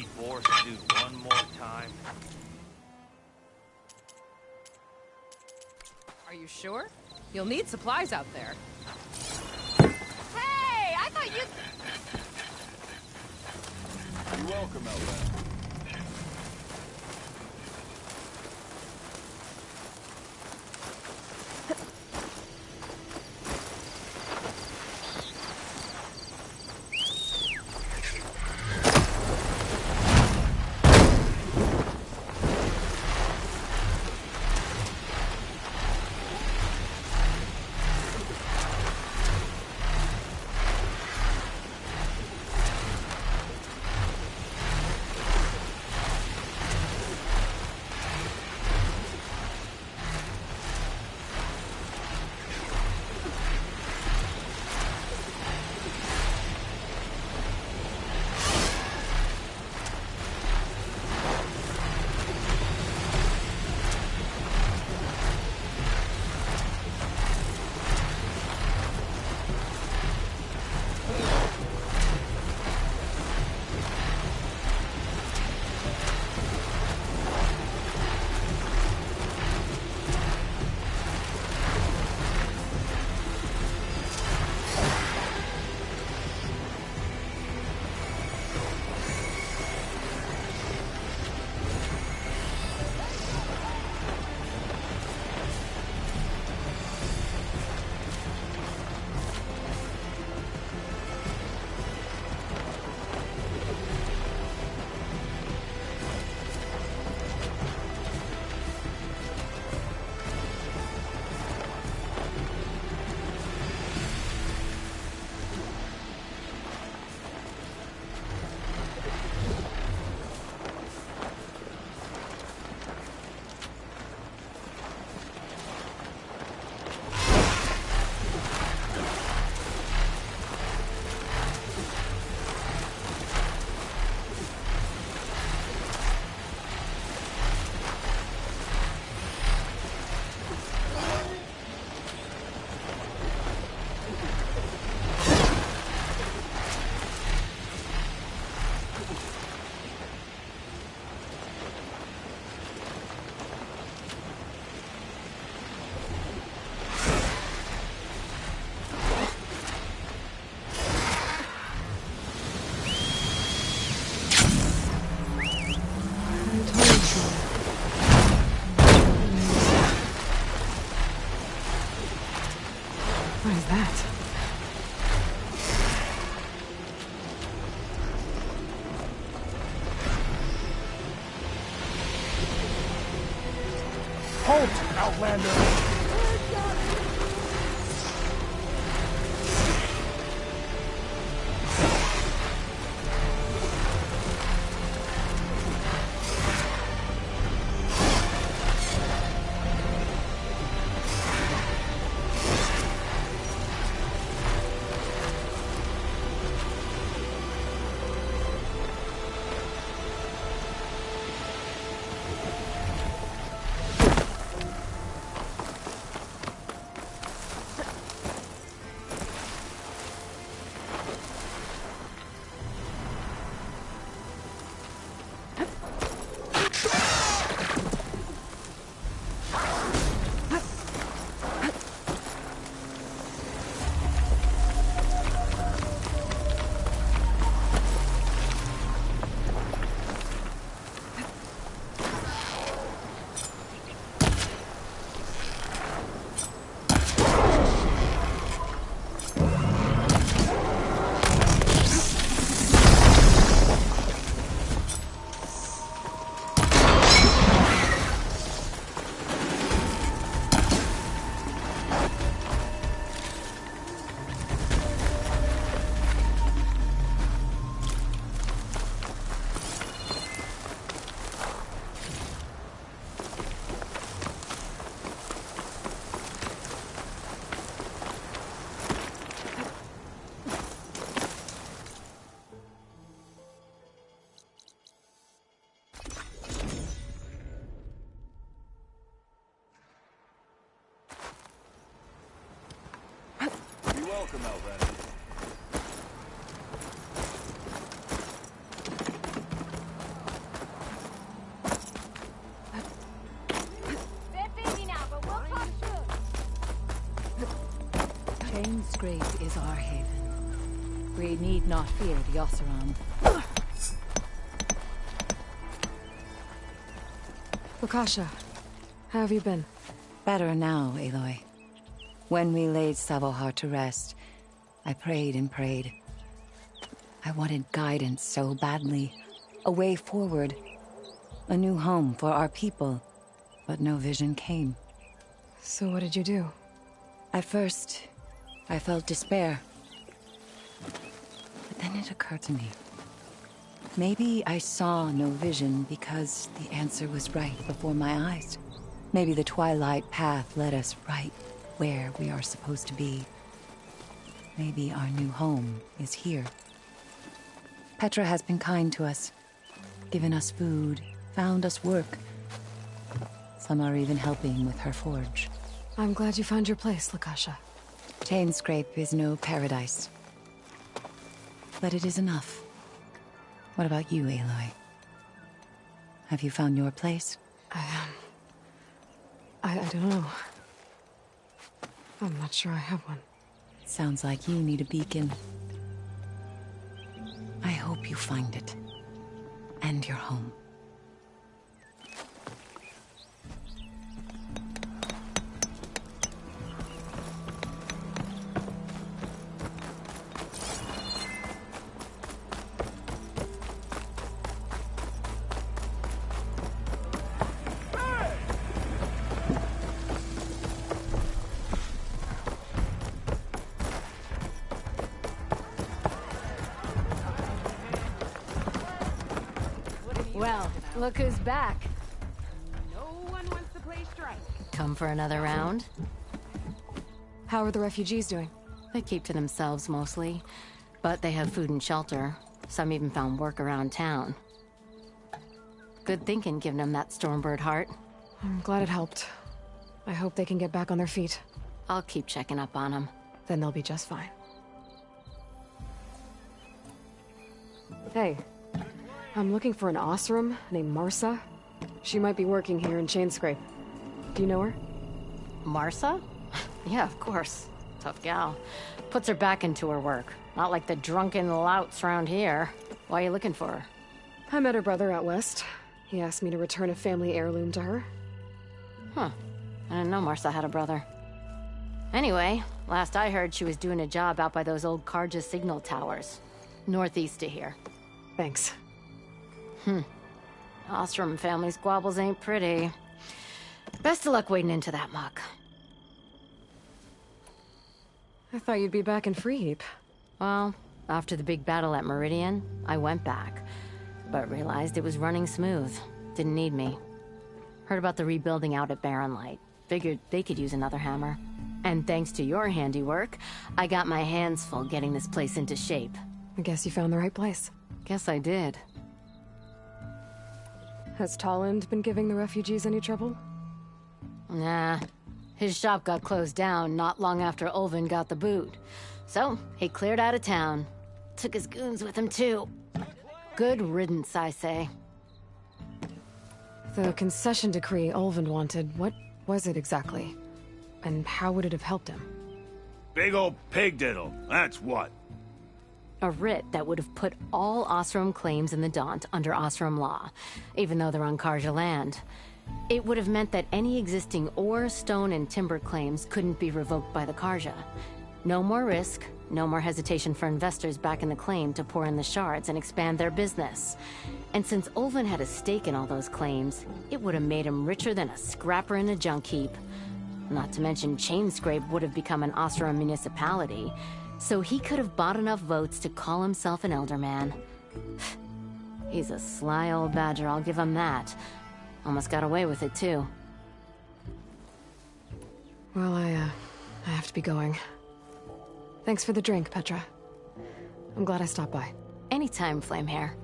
see Boris do one more time? Are you sure? You'll need supplies out there. Hey! I thought you... You're welcome, Outlander. What is that? Halt, Outlander! You're welcome, Outlander. Chainscrape is our haven. We need not fear the Oseram. Lukasha, how have you been? Better now, Aloy. When we laid Savohar to rest, I prayed and prayed. I wanted guidance so badly. A way forward. A new home for our people. But no vision came. So what did you do? At first, I felt despair. But then it occurred to me. Maybe I saw no vision because the answer was right before my eyes. Maybe the Twilight Path led us right where we are supposed to be. Maybe our new home is here. Petra has been kind to us. Given us food, found us work. Some are even helping with her forge. I'm glad you found your place, Lukasha. Chainscrape is no paradise. But it is enough. What about you, Aloy? Have you found your place? I don't know. I'm not sure I have one. Sounds like you need a beacon. I hope you find it. And your home. Well, look who's back. No one wants to play strike. Come for another round? How are the refugees doing? They keep to themselves mostly, but they have food and shelter. Some even found work around town. Good thinking, giving them that Stormbird heart. I'm glad it helped. I hope they can get back on their feet. I'll keep checking up on them. Then they'll be just fine. Hey, I'm looking for an Oseram named Marsa. She might be working here in Chainscrape. Do you know her? Marsa? Yeah, of course. Tough gal. Puts her back into her work. Not like the drunken louts around here. Why are you looking for her? I met her brother out west. He asked me to return a family heirloom to her. Huh. I didn't know Marsa had a brother. Anyway, last I heard she was doing a job out by those old Karja signal towers. Northeast of here. Thanks. Ostrom family squabbles ain't pretty. Best of luck wading into that muck. I thought you'd be back in Freeheap. Well, after the big battle at Meridian, I went back. But realized it was running smooth. Didn't need me. Heard about the rebuilding out at Barren Light. Figured they could use another hammer. And thanks to your handiwork, I got my hands full getting this place into shape. I guess you found the right place. Guess I did. Has Tolland been giving the refugees any trouble? Nah. His shop got closed down not long after Ulvin got the boot. So, he cleared out of town. Took his goons with him, too. Good riddance, I say. The concession decree Ulvin wanted, what was it exactly? And how would it have helped him? Big old pig diddle, that's what. A writ that would have put all Osram claims in the Daunt under Osram law, even though they're on Karja land. It would have meant that any existing ore, stone, and timber claims couldn't be revoked by the Karja. No more risk, no more hesitation for investors backing the claim to pour in the shards and expand their business. And since Ulvin had a stake in all those claims, it would have made him richer than a scrapper in a junk heap. Not to mention Chainscrape would have become an Osram municipality, so he could have bought enough votes to call himself an Elderman. He's a sly old badger, I'll give him that. Almost got away with it, too. Well, I have to be going. Thanks for the drink, Petra. I'm glad I stopped by. Anytime, Flamehair.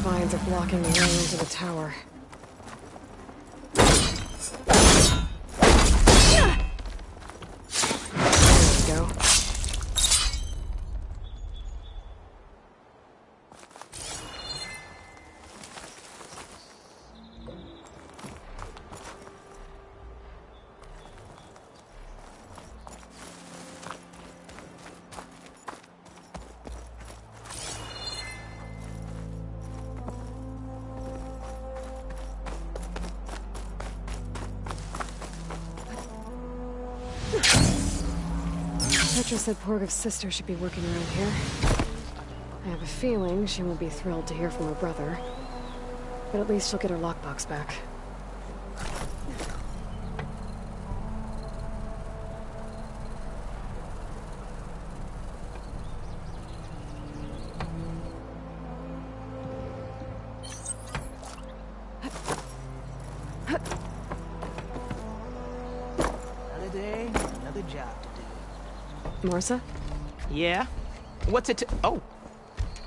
vines are blocking the way into the tower. There we go. Petra said Porgov's sister should be working around here. I have a feeling she won't be thrilled to hear from her brother. But at least she'll get her lockbox back. Another day, another job to do. Marsa? Yeah? What's it to— oh,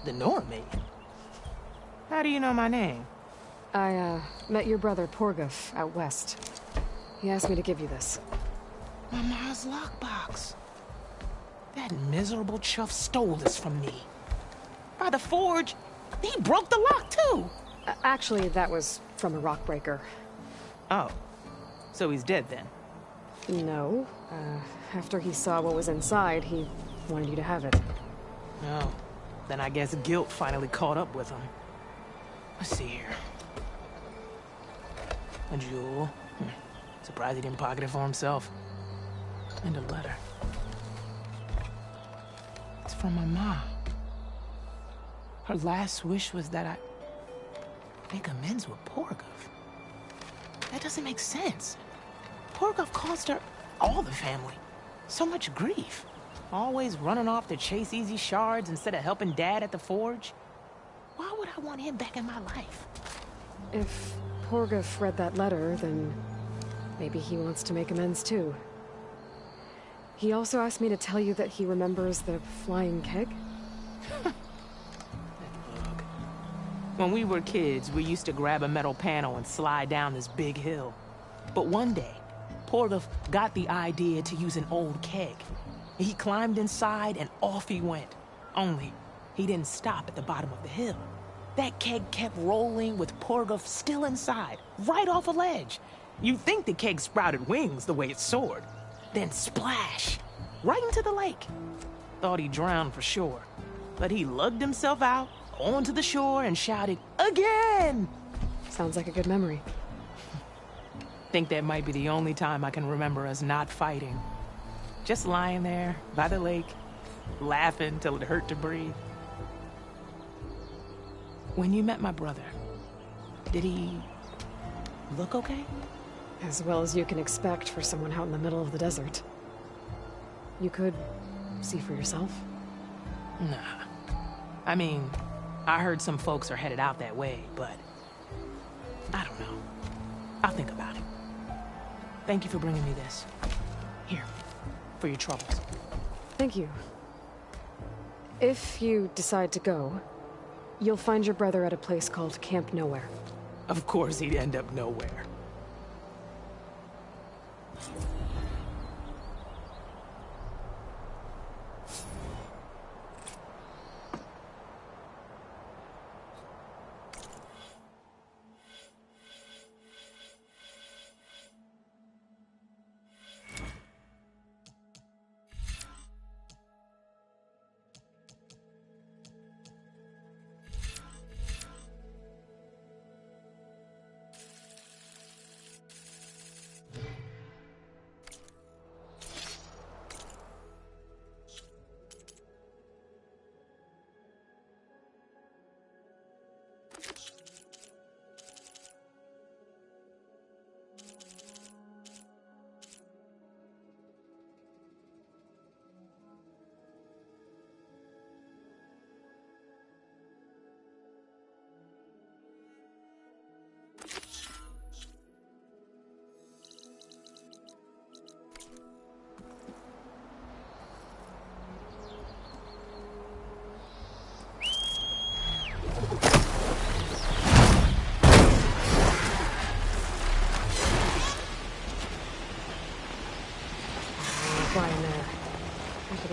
the Nora maid. How do you know my name? I, met your brother Porgov out west. He asked me to give you this. My ma's lockbox. That miserable chuff stole this from me. By the forge, he broke the lock too. Actually, that was from a rock breaker. Oh, so he's dead then? No. After he saw what was inside, he wanted you to have it. No. Then I guess guilt finally caught up with him. Let's see here. A jewel. Surprised he didn't pocket it for himself. And a letter. It's from my mom. Her last wish was that I make amends with Porgov. That doesn't make sense. Porgov caused her, all the family, so much grief. Always running off to chase easy shards instead of helping Dad at the forge. Why would I want him back in my life? If Porgov read that letter, then maybe he wants to make amends too. He also asked me to tell you that he remembers the flying keg. Look. When we were kids, we used to grab a metal panel and slide down this big hill. But one day, Porgov got the idea to use an old keg. He climbed inside and off he went. Only, he didn't stop at the bottom of the hill. That keg kept rolling with Porgov still inside, right off a ledge. You'd think the keg sprouted wings the way it soared. Then splash, right into the lake. Thought he drowned for sure. But he lugged himself out, onto the shore, and shouted, "Again!" Sounds like a good memory. Think that might be the only time I can remember us not fighting. Just lying there, by the lake, laughing till it hurt to breathe. When you met my brother, did he look okay? As well as you can expect for someone out in the middle of the desert. You could see for yourself. Nah. I mean, I heard some folks are headed out that way, but I don't know. I'll think about it. Thank you for bringing me this. Here, for your troubles. Thank you. If you decide to go, you'll find your brother at a place called Camp Nowhere. Of course he'd end up nowhere.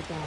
it down.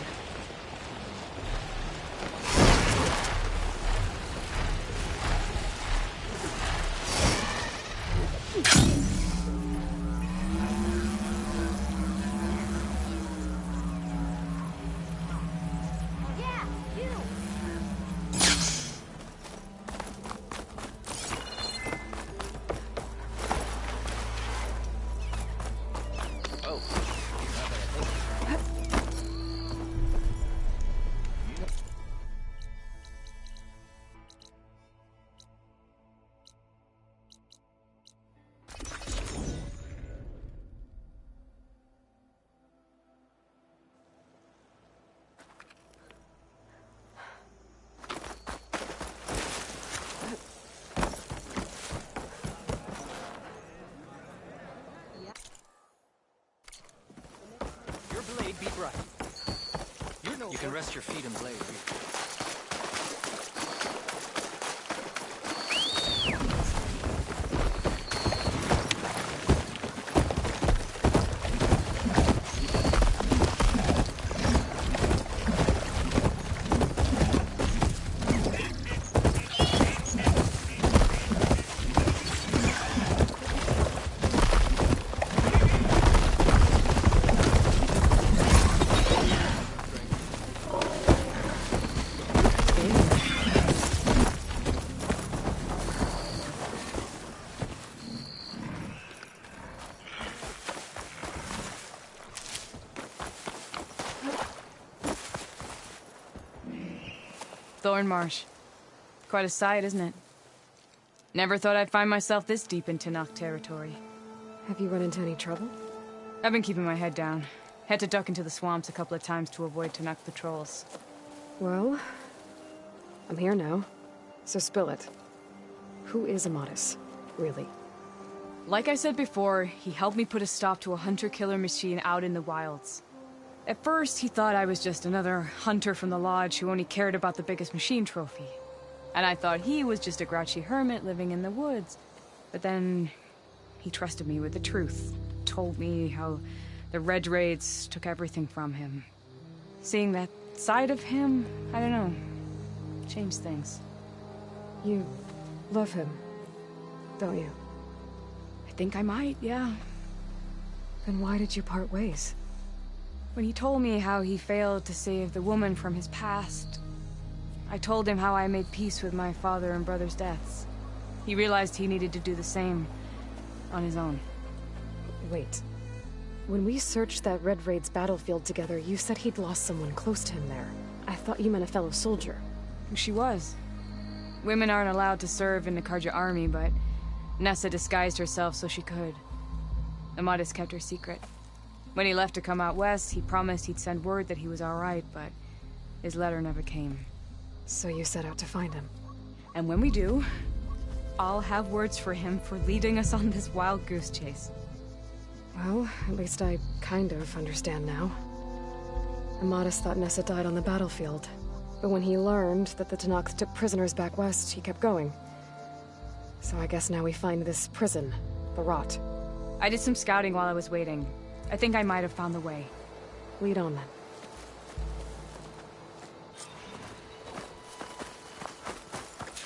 Your blade be bright. You can rest your feet and blade here. Thornmarsh. Quite a sight, isn't it? Never thought I'd find myself this deep in Tenakth territory. Have you run into any trouble? I've been keeping my head down. Had to duck into the swamps a couple of times to avoid Tenakth patrols. Well, I'm here now, so spill it. Who is Amadis, really? Like I said before, he helped me put a stop to a hunter-killer machine out in the wilds. At first, he thought I was just another hunter from the Lodge who only cared about the biggest machine trophy. And I thought he was just a grouchy hermit living in the woods. But then, he trusted me with the truth. Told me how the Red Raids took everything from him. Seeing that side of him, I don't know, changed things. You love him, don't you? I think I might, yeah. Then why did you part ways? When he told me how he failed to save the woman from his past, I told him how I made peace with my father and brother's deaths. He realized he needed to do the same on his own. Wait. When we searched that Red Raid's battlefield together, you said he'd lost someone close to him there. I thought you meant a fellow soldier. She was. Women aren't allowed to serve in the Karja army, but Nessa disguised herself so she could. Amadis kept her secret. When he left to come out west, he promised he'd send word that he was alright, but his letter never came. So you set out to find him? And when we do, I'll have words for him for leading us on this wild goose chase. Well, at least I kind of understand now. Amadis thought Nessa died on the battlefield, but when he learned that the Tenakth took prisoners back west, he kept going. So I guess now we find this prison, the Rot. I did some scouting while I was waiting. I think I might have found the way. Lead on, then.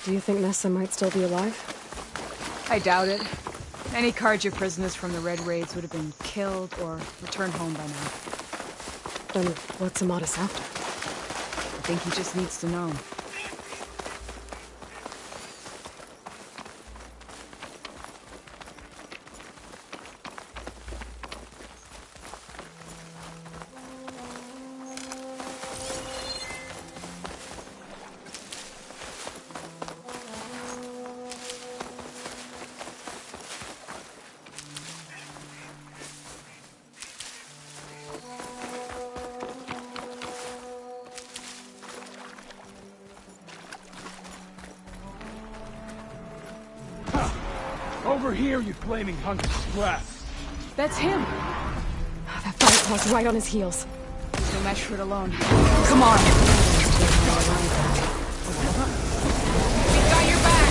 Do you think Nessa might still be alive? I doubt it. Any Karja prisoners from the Red Raids would have been killed or returned home by now. Then what's Amadis after? I think he just needs to know. Over here, you flaming hunk of scrap! That's him! That Firepaw's right on his heels. No match for it alone. Come on! We've got your back!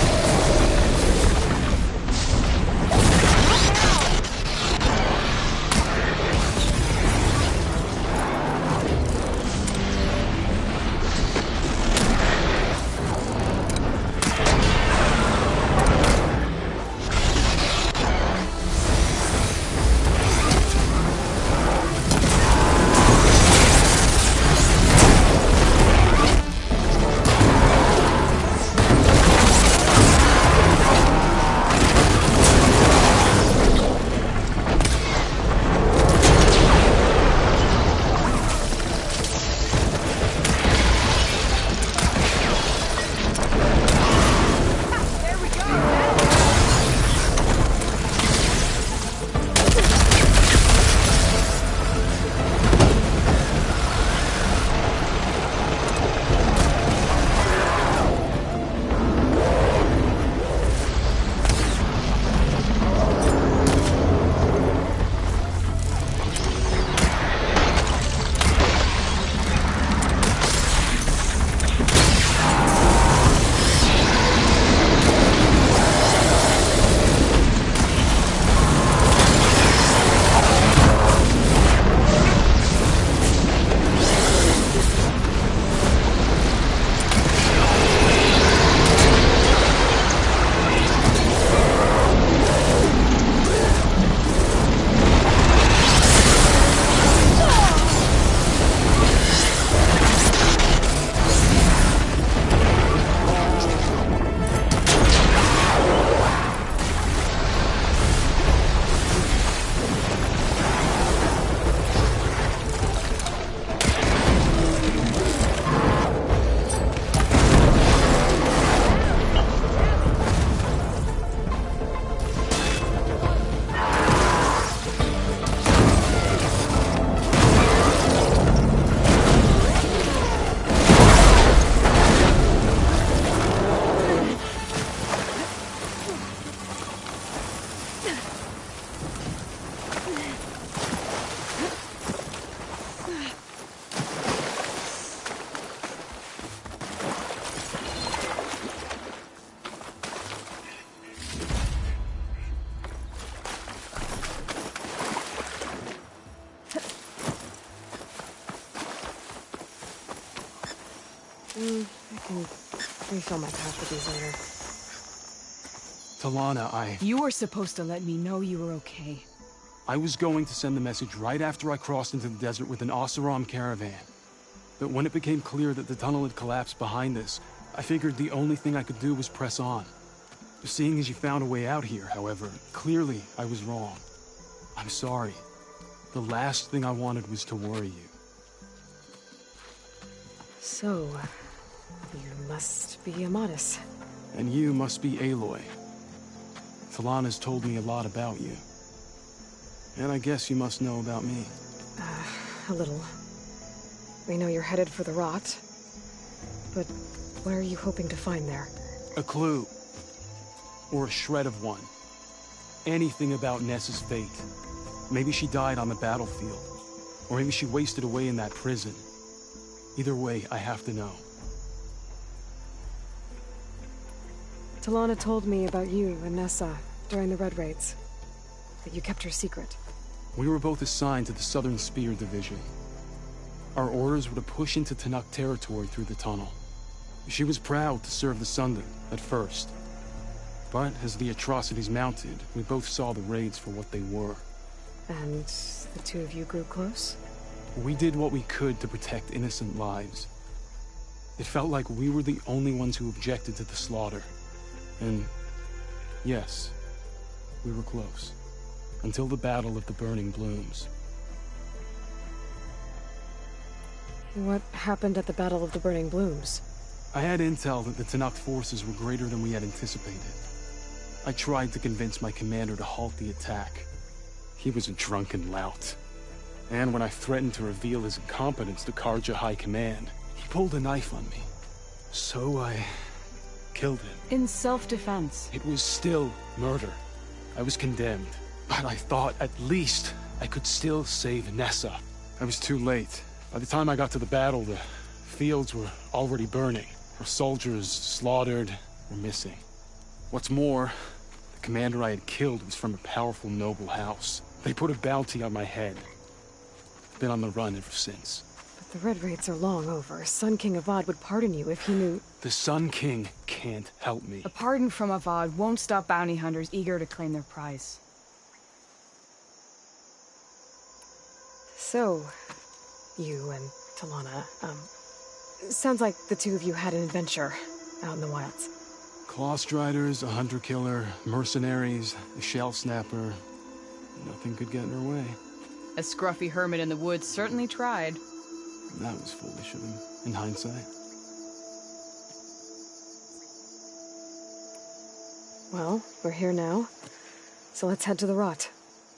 Refill my pouch with these later. Talana, You were supposed to let me know you were okay. I was going to send the message right after I crossed into the desert with an Oseram caravan. But when it became clear that the tunnel had collapsed behind us, I figured the only thing I could do was press on. Seeing as you found a way out here, however, clearly I was wrong. I'm sorry. The last thing I wanted was to worry you. So, you must be Amadis. And you must be Aloy. Talana's told me a lot about you. And I guess you must know about me. A little. We know you're headed for the rot. But what are you hoping to find there? A clue. Or a shred of one. Anything about Nessa's fate. Maybe she died on the battlefield. Or maybe she wasted away in that prison. Either way, I have to know. Talana told me about you and Nessa during the Red Raids. That you kept her secret. We were both assigned to the Southern Spear Division. Our orders were to push into Tenakth territory through the tunnel. She was proud to serve the Sunday at first. But as the atrocities mounted, we both saw the raids for what they were. And the two of you grew close? We did what we could to protect innocent lives. It felt like we were the only ones who objected to the slaughter. And yes, we were close. Until the Battle of the Burning Blooms. What happened at the Battle of the Burning Blooms? I had intel that the Tenakth forces were greater than we had anticipated. I tried to convince my commander to halt the attack. He was a drunken lout. And when I threatened to reveal his incompetence to Karja High Command, he pulled a knife on me. So I killed him. In self-defense. It was still murder. I was condemned. But I thought at least I could still save Nessa. I was too late. By the time I got to the battle, the fields were already burning. Our soldiers, slaughtered, were missing. What's more, the commander I had killed was from a powerful noble house. They put a bounty on my head. I've been on the run ever since. But the Red Raids are long over. Sun King Avad would pardon you if he knew... The Sun King can't help me. A pardon from Avad won't stop bounty hunters eager to claim their prize. So, you and Talana, sounds like the two of you had an adventure out in the wilds. Clawstriders, a hunter-killer, mercenaries, a shell snapper. Nothing could get in her way. A scruffy hermit in the woods certainly tried. That was foolish of him, in hindsight. Well, we're here now, so let's head to the rot.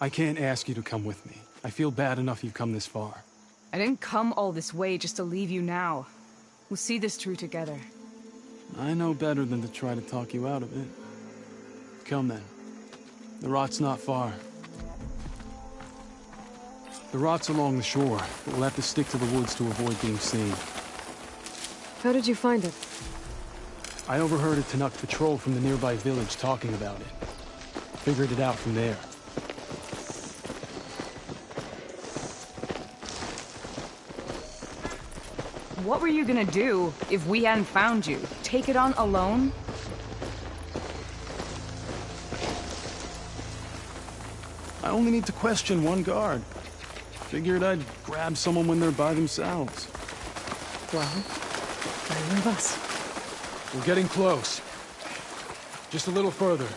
I can't ask you to come with me. I feel bad enough you've come this far. I didn't come all this way just to leave you now. We'll see this through together. I know better than to try to talk you out of it. Come then. The rot's not far. The rot's along the shore, but we'll have to stick to the woods to avoid being seen. How did you find it? I overheard a Tenakth patrol from the nearby village talking about it. Figured it out from there. What were you gonna do if we hadn't found you? Take it on alone? I only need to question one guard. Figured I'd grab someone when they're by themselves. Well, neither of us. We're getting close. Just a little further.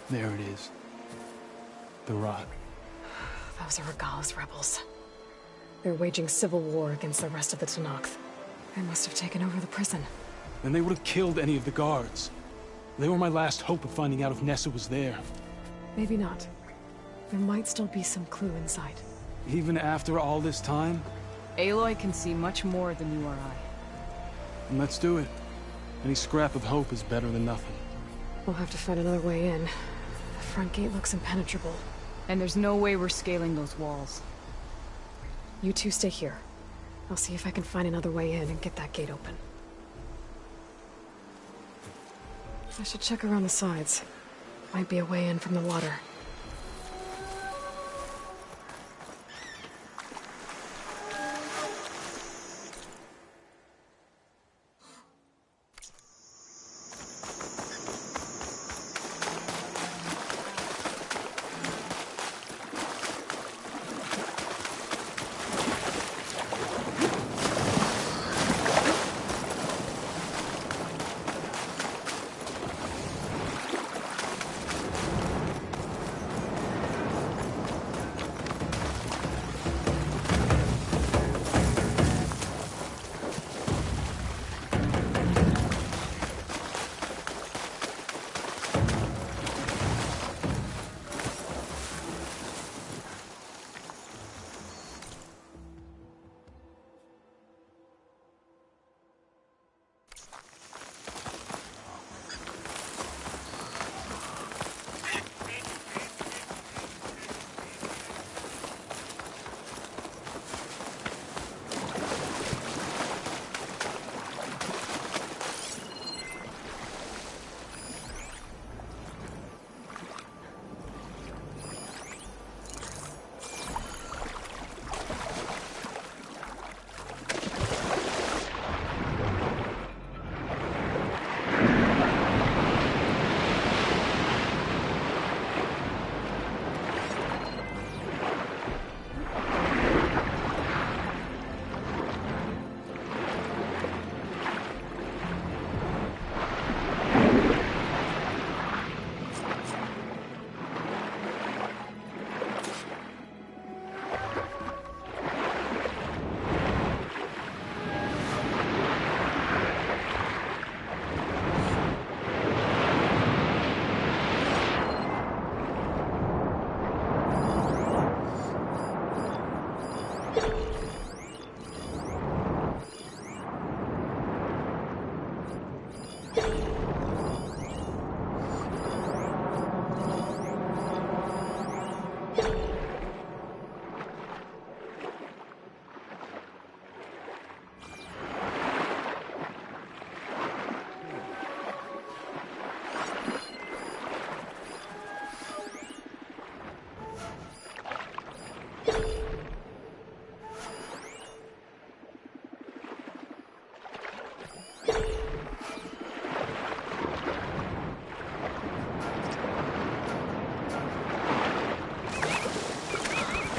There it is. The rot. Those are Regalla's rebels. They're waging civil war against the rest of the Tenakth. They must have taken over the prison. Then they would have killed any of the guards. They were my last hope of finding out if Nessa was there. Maybe not. There might still be some clue inside. Even after all this time? Aloy can see much more than you or I. And let's do it. Any scrap of hope is better than nothing. We'll have to find another way in. The front gate looks impenetrable. And there's no way we're scaling those walls. You two stay here. I'll see if I can find another way in and get that gate open. I should check around the sides. Might be a way in from the water.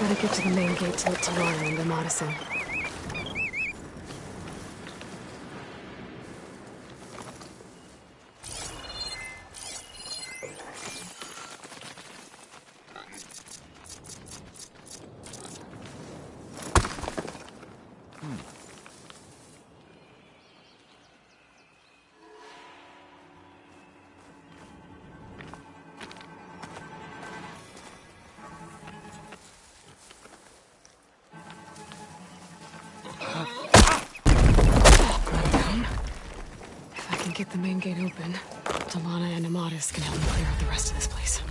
Gotta get to the main gate to look to Lara and Amadison. Get the main gate open, Delana and Amadis can help me clear out the rest of this place.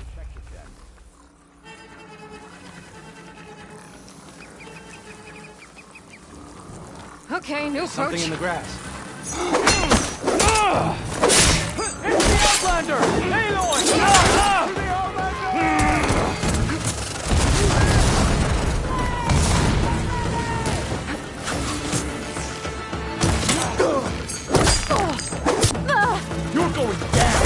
Okay, new approach. Something in the grass. It's the Outlander! Aloy! You're going down!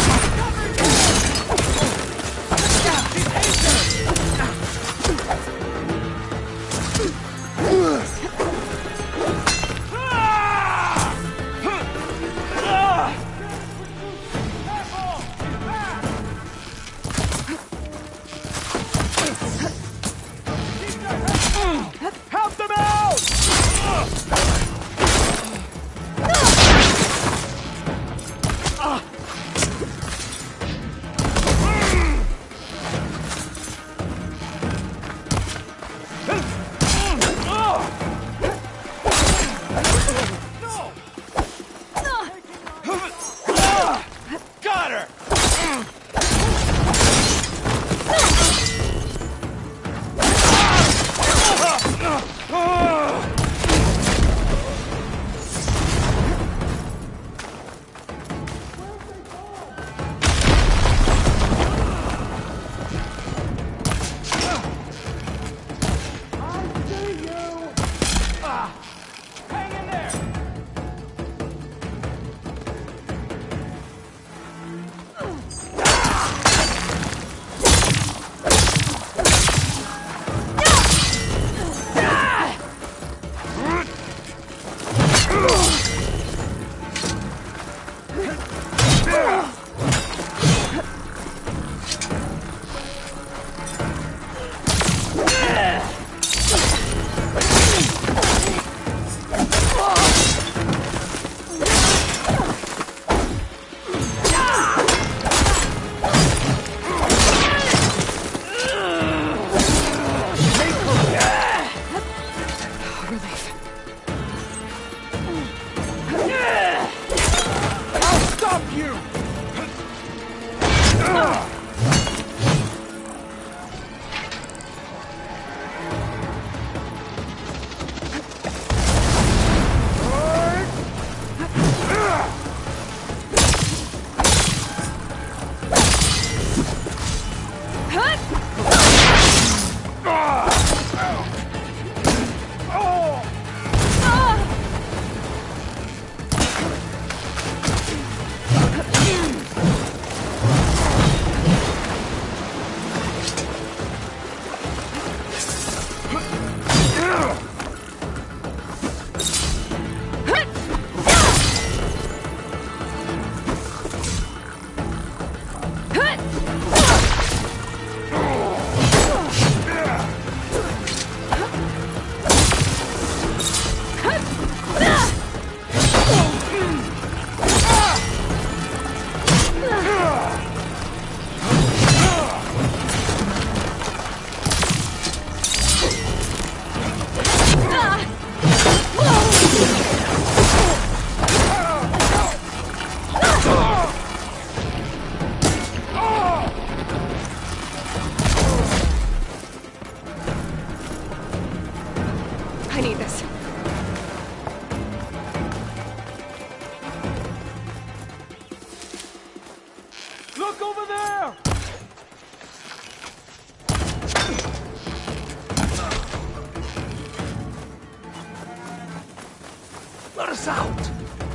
us out!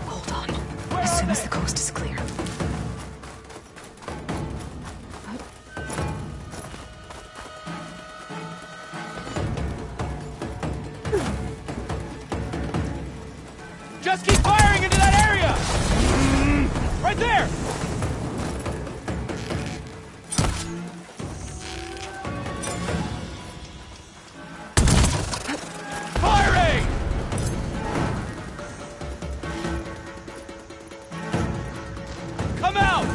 Hold on. As soon as the coast is clear. Just keep firing into that area! Right there! Firing! Come out!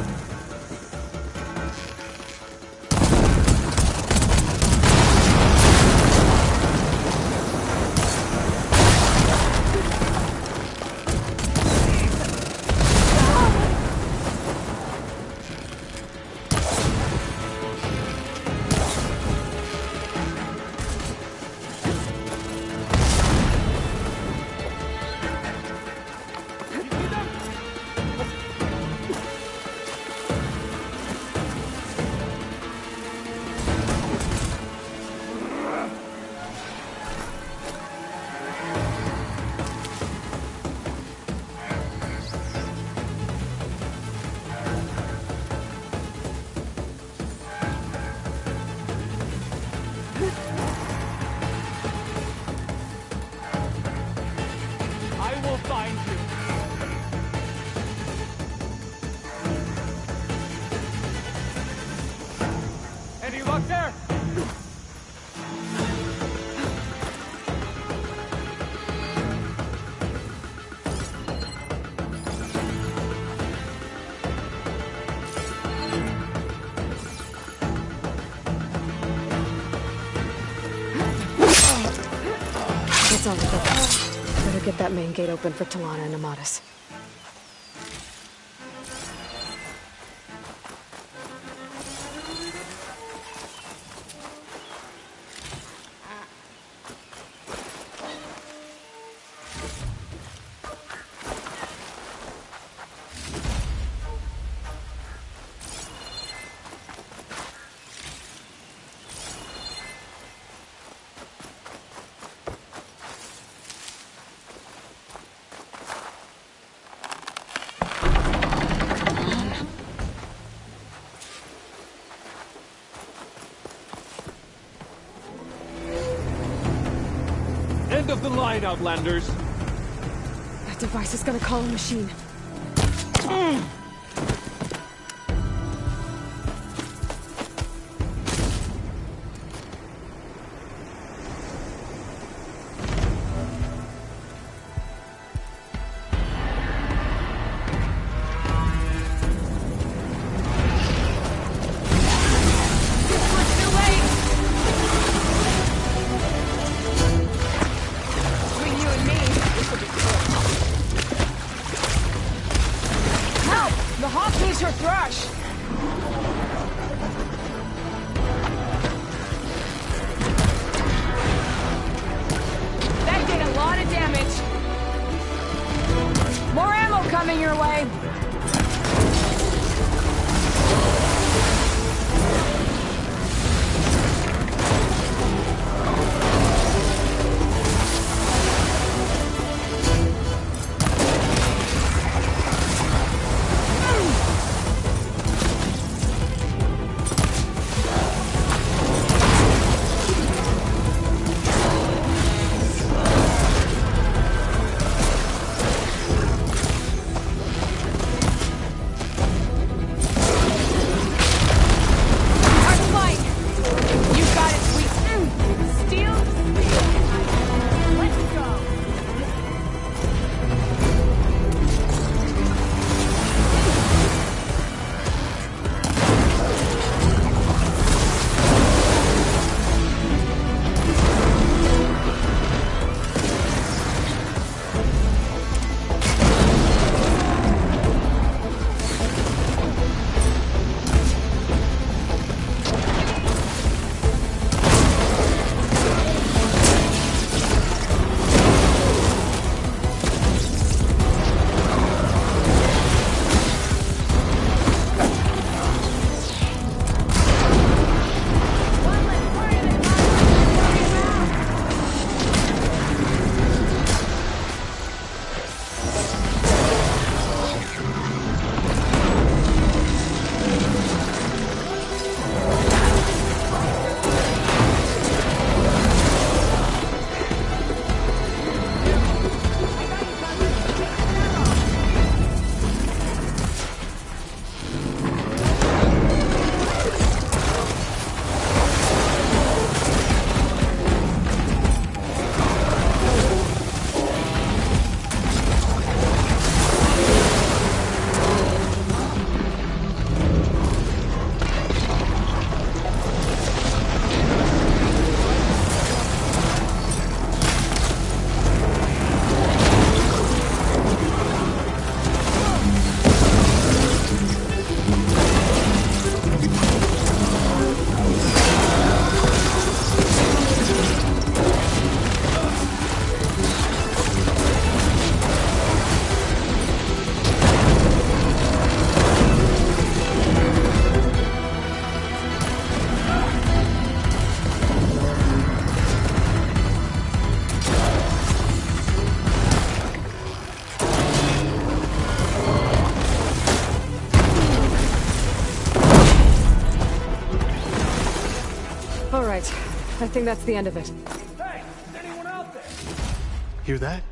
I will find you. Any luck there? That's all we got. Better get that main gate open for Talana and Amatis. End of the line, Outlanders. That device is gonna call a machine. Between you and me, this will be quick. Help! All right. I think that's the end of it. Hey, is anyone out there? Hear that?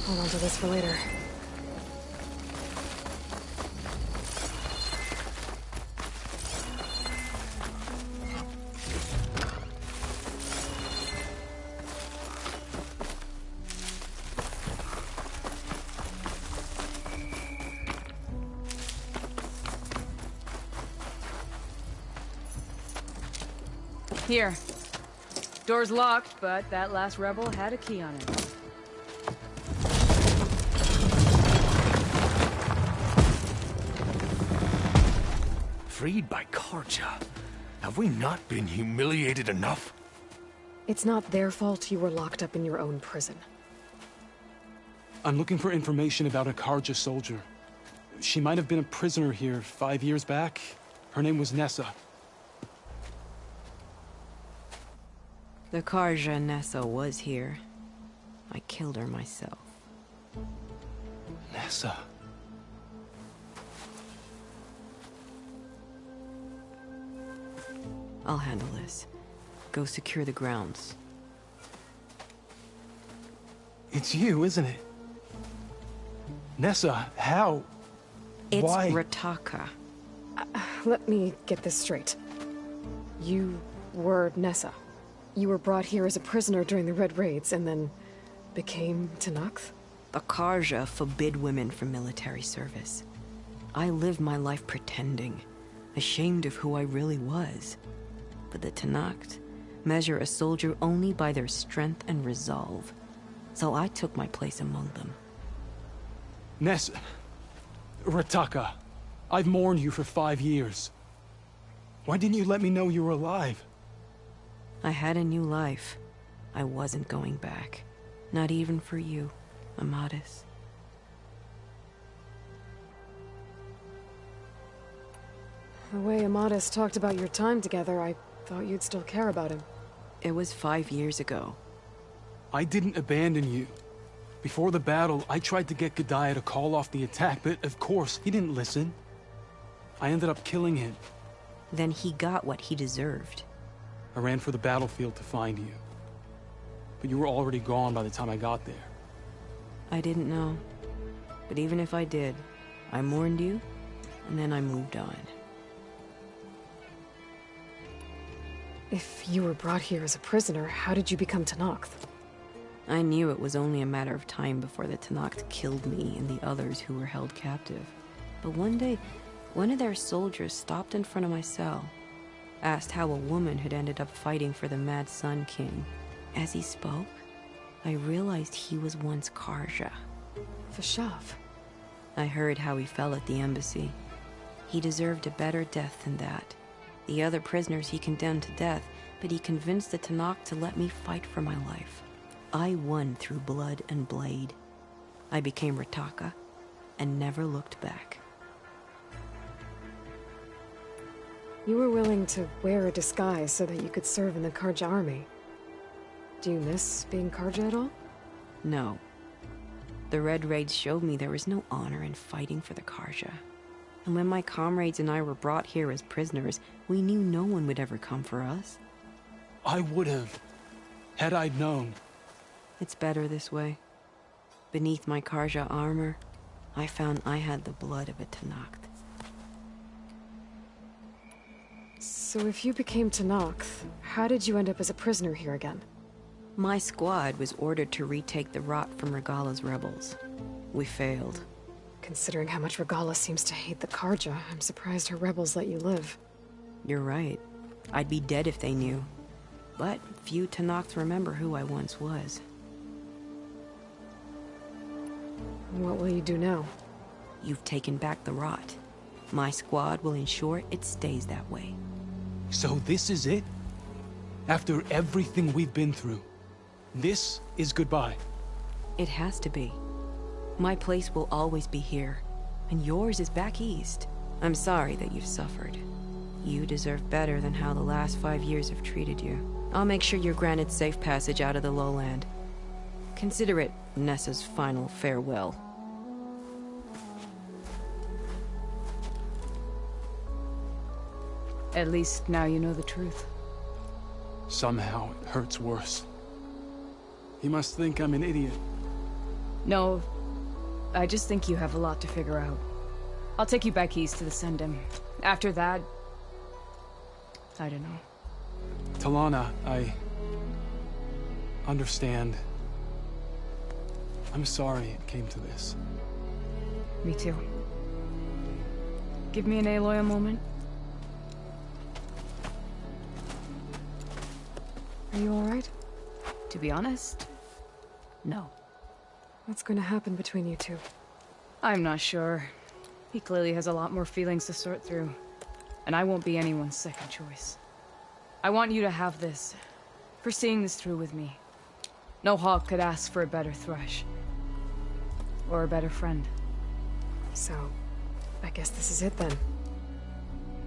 Hold on to this for later. Here. Door's locked, but that last rebel had a key on it. Freed by Carja. Have we not been humiliated enough? It's not their fault you were locked up in your own prison. I'm looking for information about a Carja soldier. She might have been a prisoner here 5 years back. Her name was Nessa. The Carja Nessa was here. I killed her myself. Nessa. I'll handle this. Go secure the grounds. It's you, isn't it? Nessa, how? It's Why? Rataka. Let me get this straight. You were Nessa. You were brought here as a prisoner during the Red Raids and then became Tenakth? The Carja forbid women from military service. I lived my life pretending, ashamed of who I really was. But the Tenakth measure a soldier only by their strength and resolve. So I took my place among them. Nessa. Rataka. I've mourned you for 5 years. Why didn't you let me know you were alive? I had a new life. I wasn't going back. Not even for you, Amadis. The way Amadis talked about your time together, I thought you'd still care about him. It was 5 years ago. I didn't abandon you. Before the battle, I tried to get Gudaya to call off the attack, but of course, he didn't listen. I ended up killing him. Then he got what he deserved. I ran for the battlefield to find you. But you were already gone by the time I got there. I didn't know. But even if I did, I mourned you, and then I moved on. If you were brought here as a prisoner, how did you become Tenakth? I knew it was only a matter of time before the Tenakth killed me and the others who were held captive. But one day, one of their soldiers stopped in front of my cell, asked how a woman had ended up fighting for the Mad Sun King. As he spoke, I realized he was once Carja. Vashav. I heard how he fell at the embassy. He deserved a better death than that. The other prisoners he condemned to death, but he convinced the Tenakth to let me fight for my life. I won through blood and blade. I became Rataka and never looked back. You were willing to wear a disguise so that you could serve in the Carja army. Do you miss being Carja at all? No. The Red Raids showed me there was no honor in fighting for the Karja. And when my comrades and I were brought here as prisoners, we knew no one would ever come for us. I would have, had I known. It's better this way. Beneath my Karja armor, I found I had the blood of a Tenakth. So if you became Tenakth, how did you end up as a prisoner here again? My squad was ordered to retake the Rot from Regala's rebels. We failed. Considering how much Regala seems to hate the Karja, I'm surprised her rebels let you live. You're right. I'd be dead if they knew. But few Tenakths remember who I once was. What will you do now? You've taken back the Rot. My squad will ensure it stays that way. So this is it? After everything we've been through, this is goodbye. It has to be. My place will always be here, and yours is back east. I'm sorry that you've suffered. You deserve better than how the last 5 years have treated you. I'll make sure you're granted safe passage out of the lowland. Consider it Nessa's final farewell. At least now you know the truth. Somehow it hurts worse. He must think I'm an idiot. No, I just think you have a lot to figure out. I'll take you back east to the Sendem. After that, I don't know. Talana, I understand. I'm sorry it came to this. Me too. Give me an Aloy a moment. Are you alright? To be honest, no. What's going to happen between you two? I'm not sure. He clearly has a lot more feelings to sort through. And I won't be anyone's second choice. I want you to have this, for seeing this through with me. No hawk could ask for a better thrush. Or a better friend. So, I guess this is it then.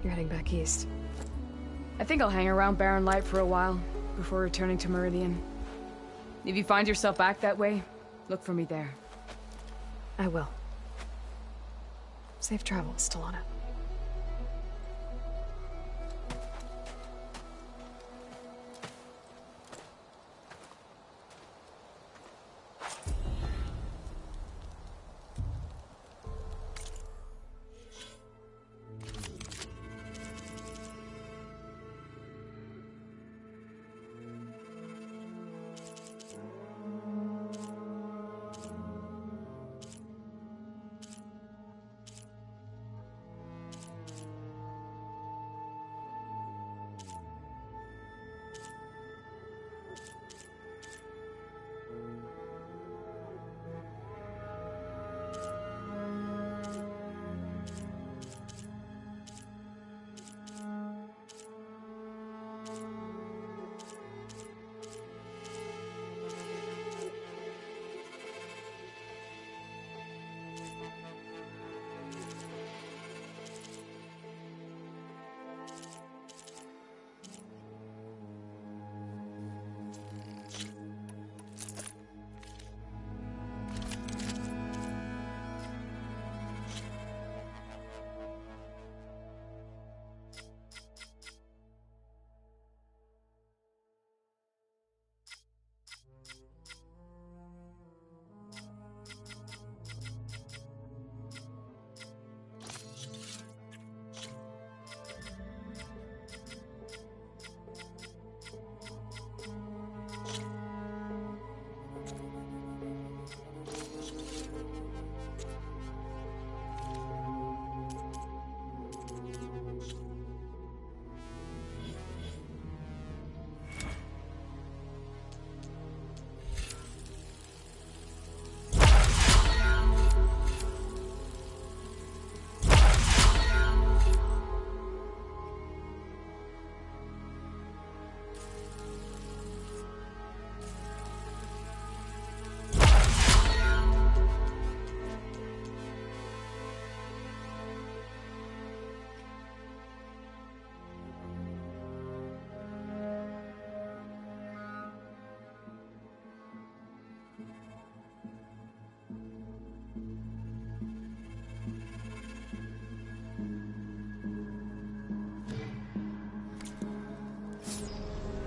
You're heading back east. I think I'll hang around Barren Light for a while, before returning to Meridian. If you find yourself back that way, look for me there. I will. Safe travels, Talana.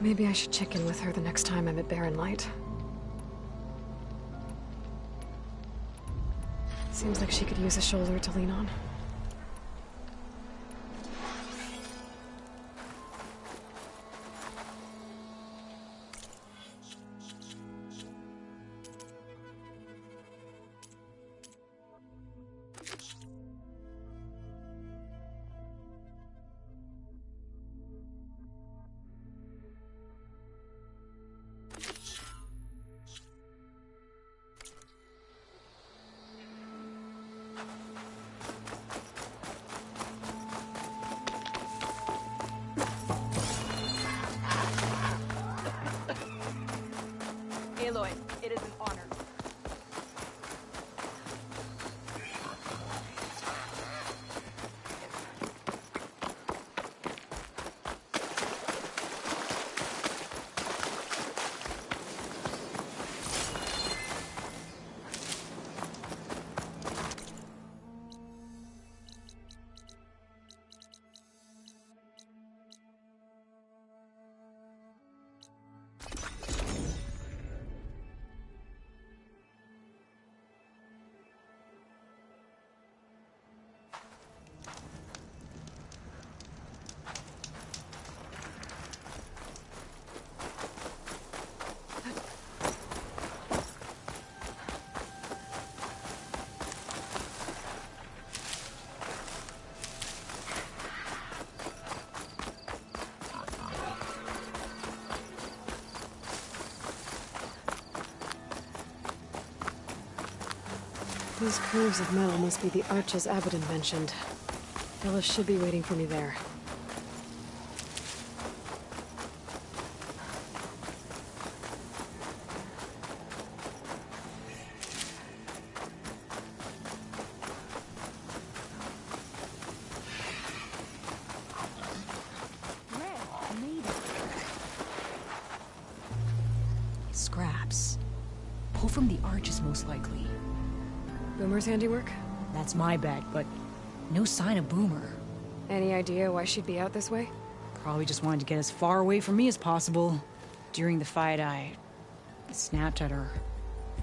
Maybe I should check in with her the next time I'm at Barren Light. Seems like she could use a shoulder to lean on. Aloy, it is an honor. These curves of metal must be the arches Abaddon mentioned. Bella should be waiting for me there. Scraps. Pull from the arches, most likely. Boomer's handiwork? That's my bet, but no sign of Boomer. Any idea why she'd be out this way? Probably just wanted to get as far away from me as possible. During the fight, I snapped at her.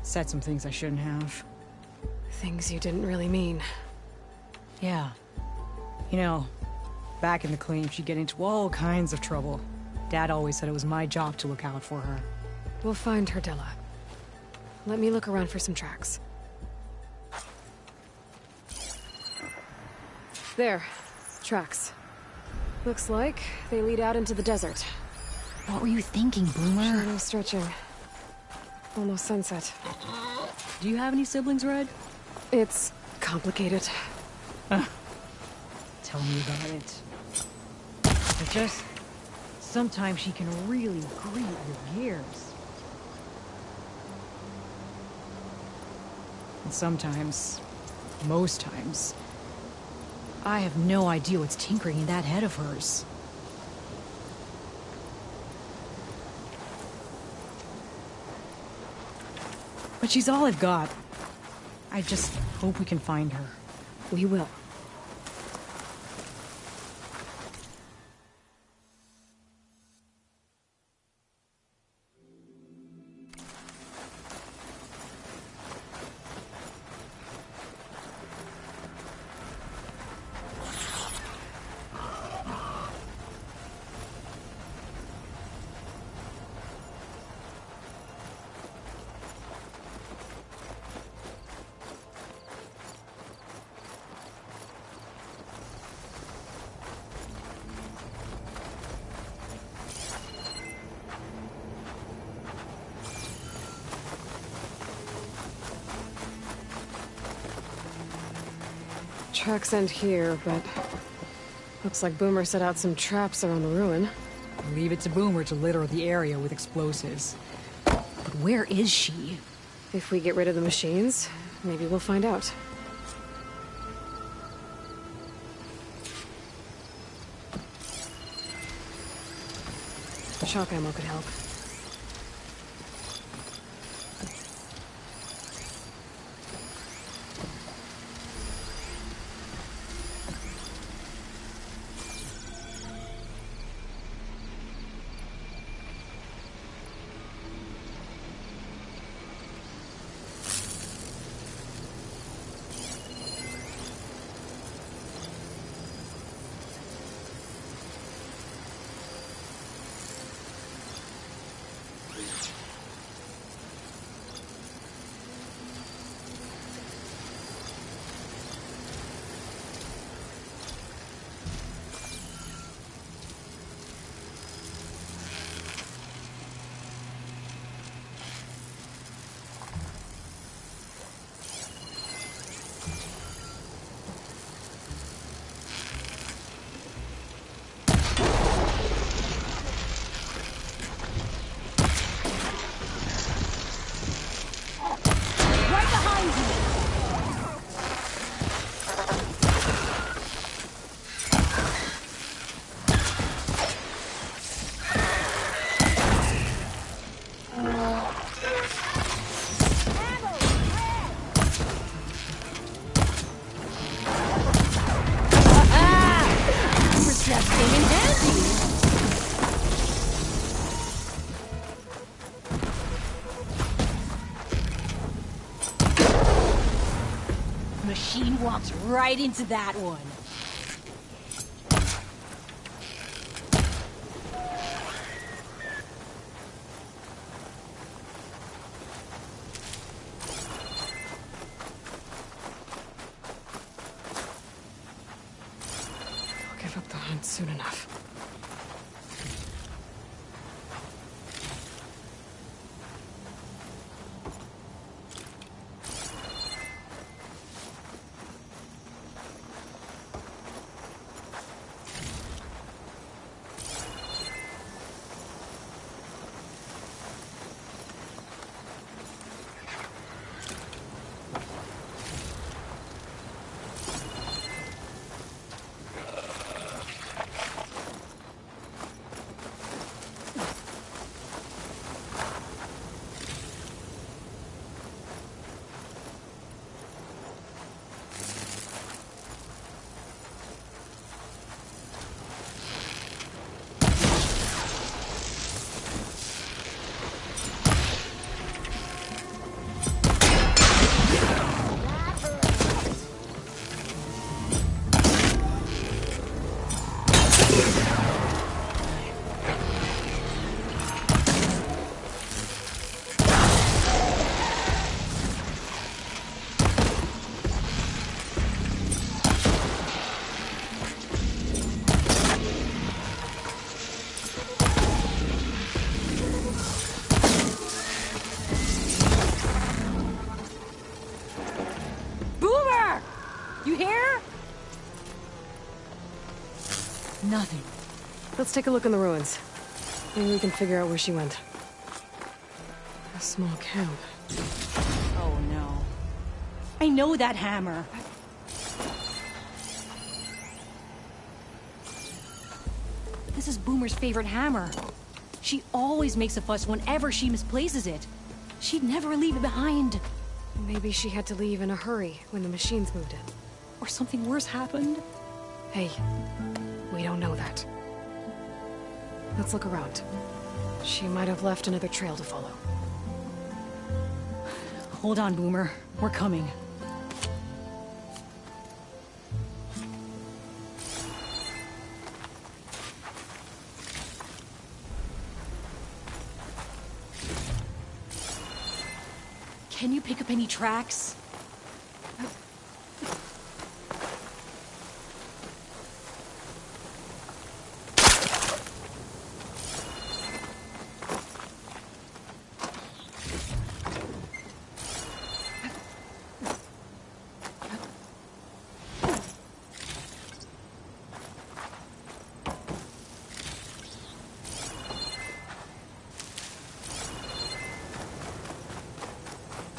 Said some things I shouldn't have. Things you didn't really mean. Yeah. You know, back in the claim, she'd get into all kinds of trouble. Dad always said it was my job to look out for her. We'll find her, Della. Let me look around for some tracks. There. Tracks. Looks like they lead out into the desert. What were you thinking, Boomer? Shadow stretching. Almost sunset. Do you have any siblings, Red? It's complicated. Tell me about it. But just... sometimes she can really grate your gears. And sometimes, most times, I have no idea what's tinkering in that head of hers. But she's all I've got. I just hope we can find her. We will. Tracks end here, but looks like Boomer set out some traps around the ruin. Leave it to Boomer to litter the area with explosives. But where is she? If we get rid of the machines, maybe we'll find out. Shock ammo could help. machine walks right into that one. I'll give up the hunt soon enough. Nothing. Let's take a look in the ruins. Maybe we can figure out where she went. A small camp. Oh no. I know that hammer. This is Boomer's favorite hammer. She always makes a fuss whenever she misplaces it. She'd never leave it behind. Maybe she had to leave in a hurry when the machines moved in. Or something worse happened. Hey, we don't know that. Let's look around. She might have left another trail to follow. Hold on, Boomer. We're coming. Can you pick up any tracks?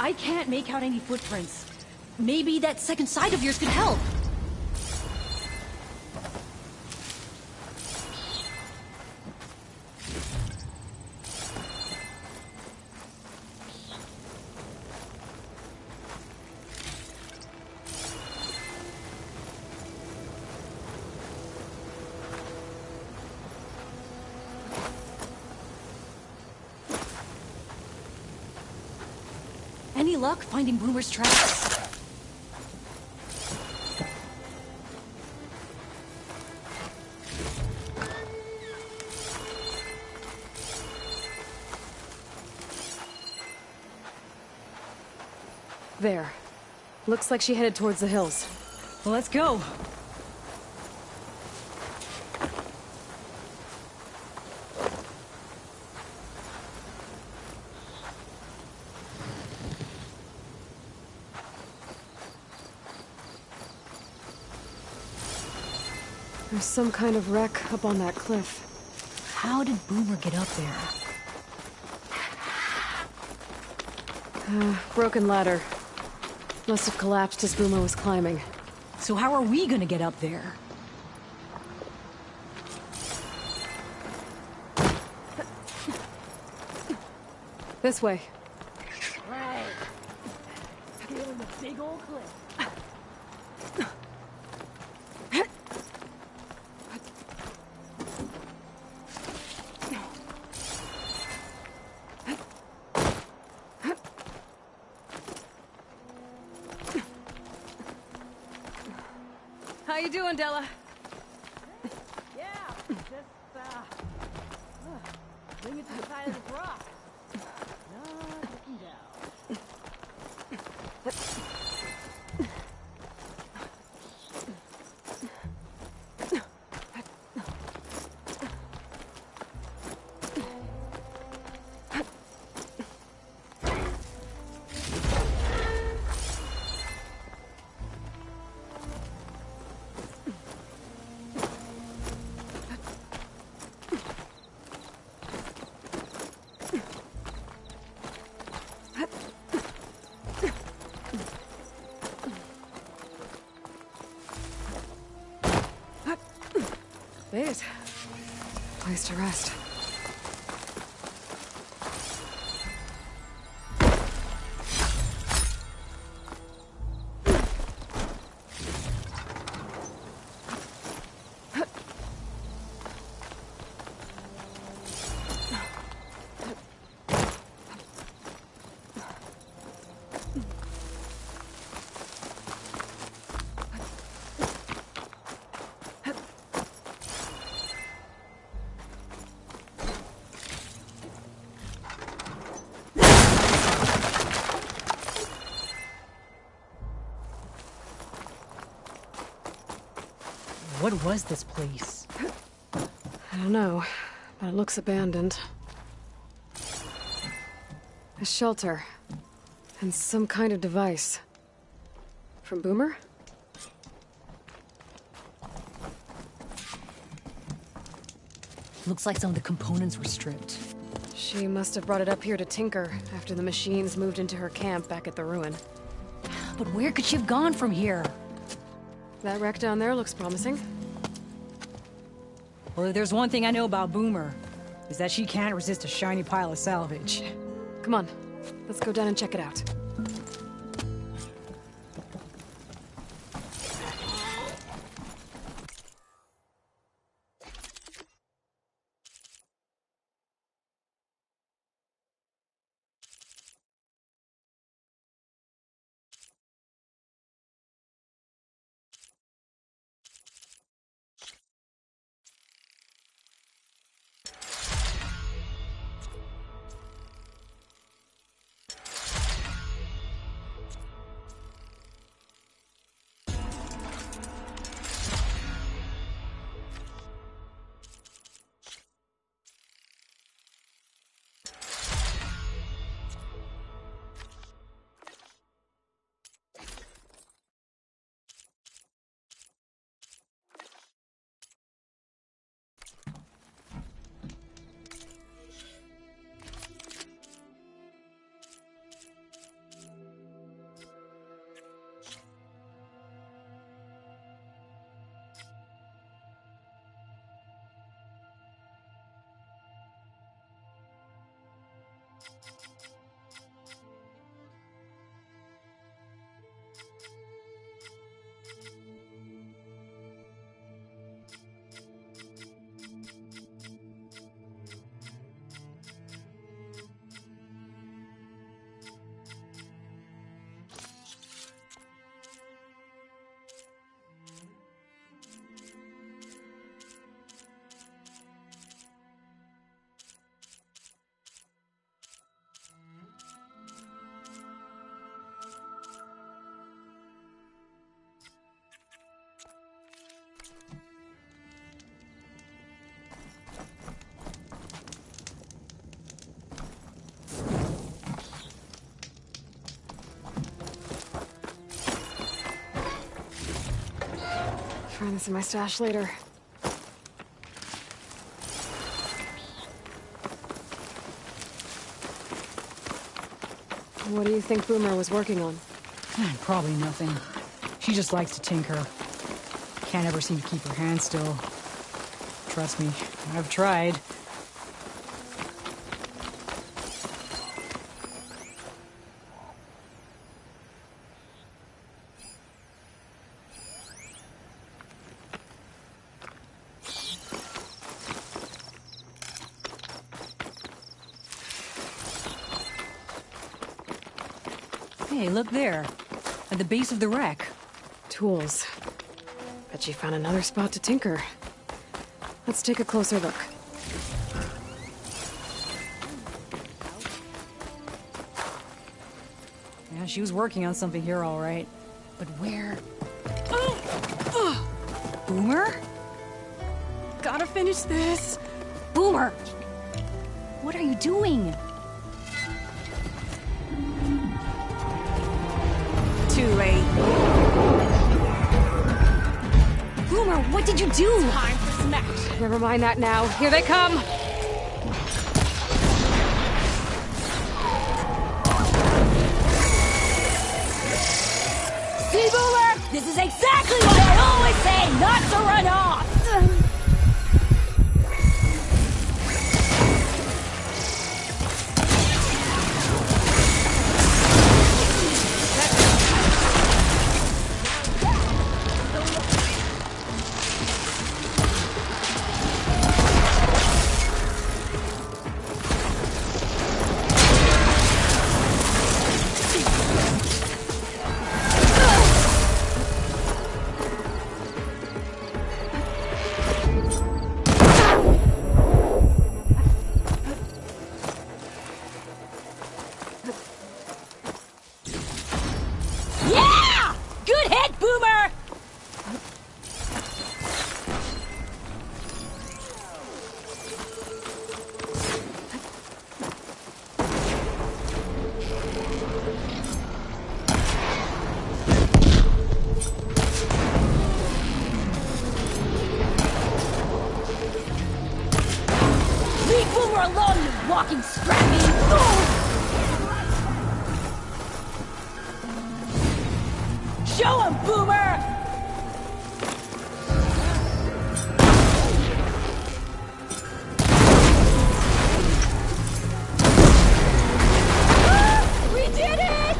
I can't make out any footprints. Maybe that second side of yours could help. Any luck finding Boomer's tracks? There. Looks like she headed towards the hills. Well, let's go. There's some kind of wreck up on that cliff. How did Boomer get up there? Broken ladder. Must have collapsed as Boomer was climbing. So how are we gonna get up there? This way. Right. Feeling the big old cliff. you doing, Della? Yeah, just, bring it to the side of this rock. Not looking down. Bait. Place to rest. What was this place? I don't know, but it looks abandoned. A shelter. And some kind of device. From Boomer? Looks like some of the components were stripped. She must have brought it up here to tinker after the machines moved into her camp back at the ruin. But where could she have gone from here? That wreck down there looks promising. Well, if there's one thing I know about Boomer, is that she can't resist a shiny pile of salvage. Come on, let's go down and check it out. Find this in my stash later. What do you think Boomer was working on? Probably nothing. She just likes to tinker. Can't ever seem to keep her hands still. Trust me, I've tried. Hey, look there. At the base of the wreck. Tools. Bet she found another spot to tinker. Let's take a closer look. Yeah, she was working on something here, all right. But where? Boomer? Gotta finish this. Boomer! What are you doing? Too late. Boomer, what did you do? Time for smash. Never mind that now. Here they come. See, Boomer? This is exactly what I always say, not to run off! Yeah! Good hit, Boomer! Leave Boomer alone, you walking scrappy! Show him, Boomer! We did it!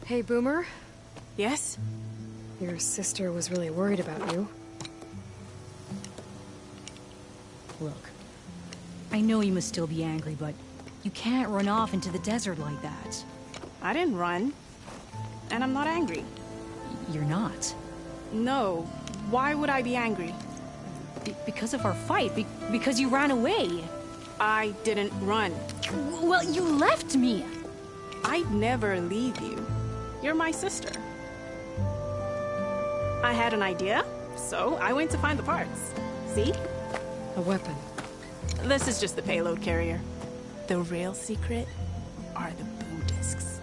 Hey, Boomer. Yes? Your sister was really worried about you. Look, I know you must still be angry, but you can't run off into the desert like that. I didn't run. And I'm not angry. You're not. No. Why would I be angry? Because of our fight. Because you ran away. I didn't run. Well, you left me. I'd never leave you. You're my sister. I had an idea, so I went to find the parts. See? A weapon. This is just the payload carrier. The real secret are the boom discs.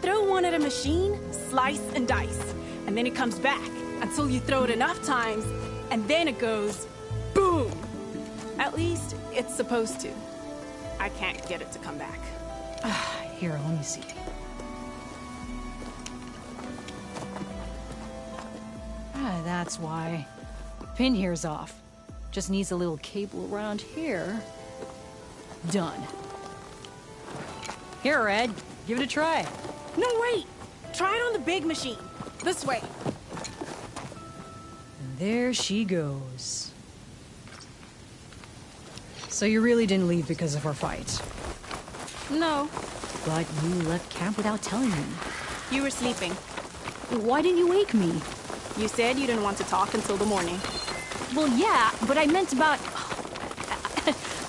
Throw one at a machine, slice and dice, and then it comes back until you throw it enough times, and then it goes boom. At least it's supposed to. I can't get it to come back. Here, let me see. That's why. Pin here's off. Just needs a little cable around here. Done. Here, Red. Give it a try. No, wait! Try it on the big machine. This way. And there she goes. So you really didn't leave because of our fight? No. But you left camp without telling me. You were sleeping. Why didn't you wake me? You said you didn't want to talk until the morning. Well, yeah, but I meant about...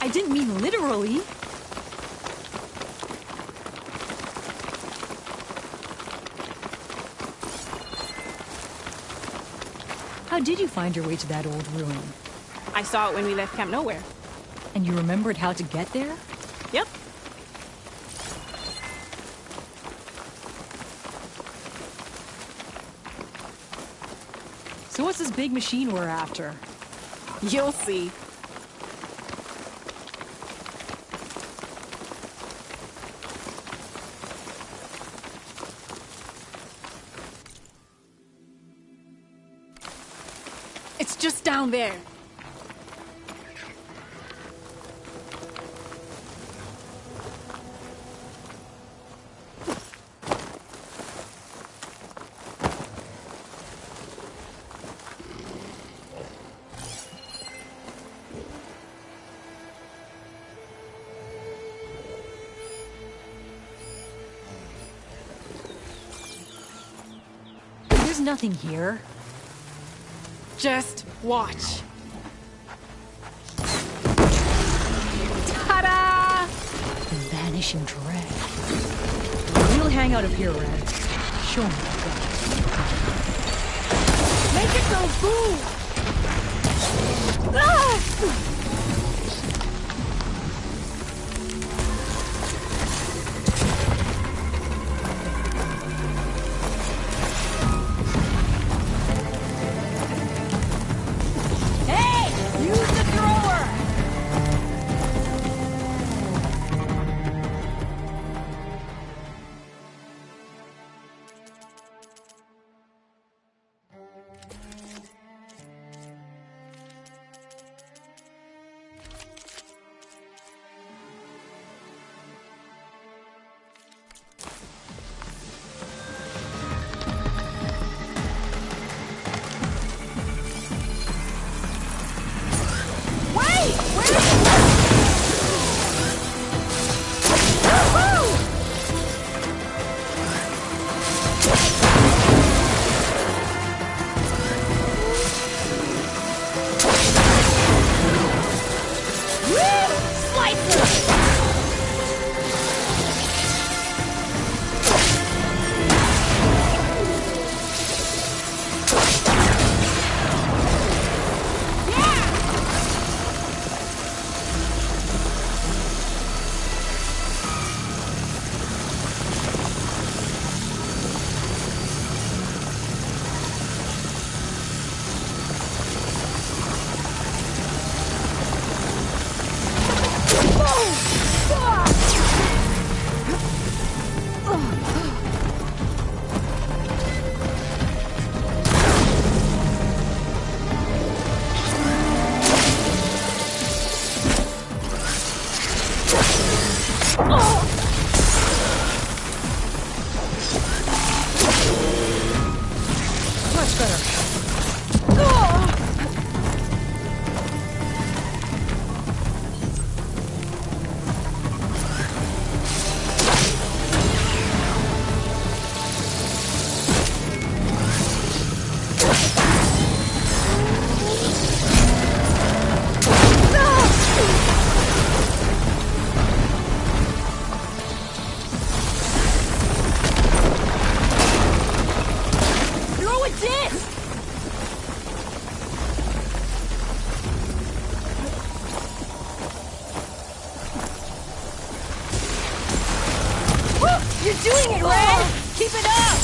I didn't mean literally. How did you find your way to that old ruin? I saw it when we left Camp Nowhere. And you remembered how to get there? Yep. So what's this big machine we're after? You'll see. It's just down there. There's nothing here. Just watch. Ta-da! The Vanishing Dread. We'll hang out up here, Red. Show me that gun. Make it go boom! Ah! You're doing it, Red! Keep it up!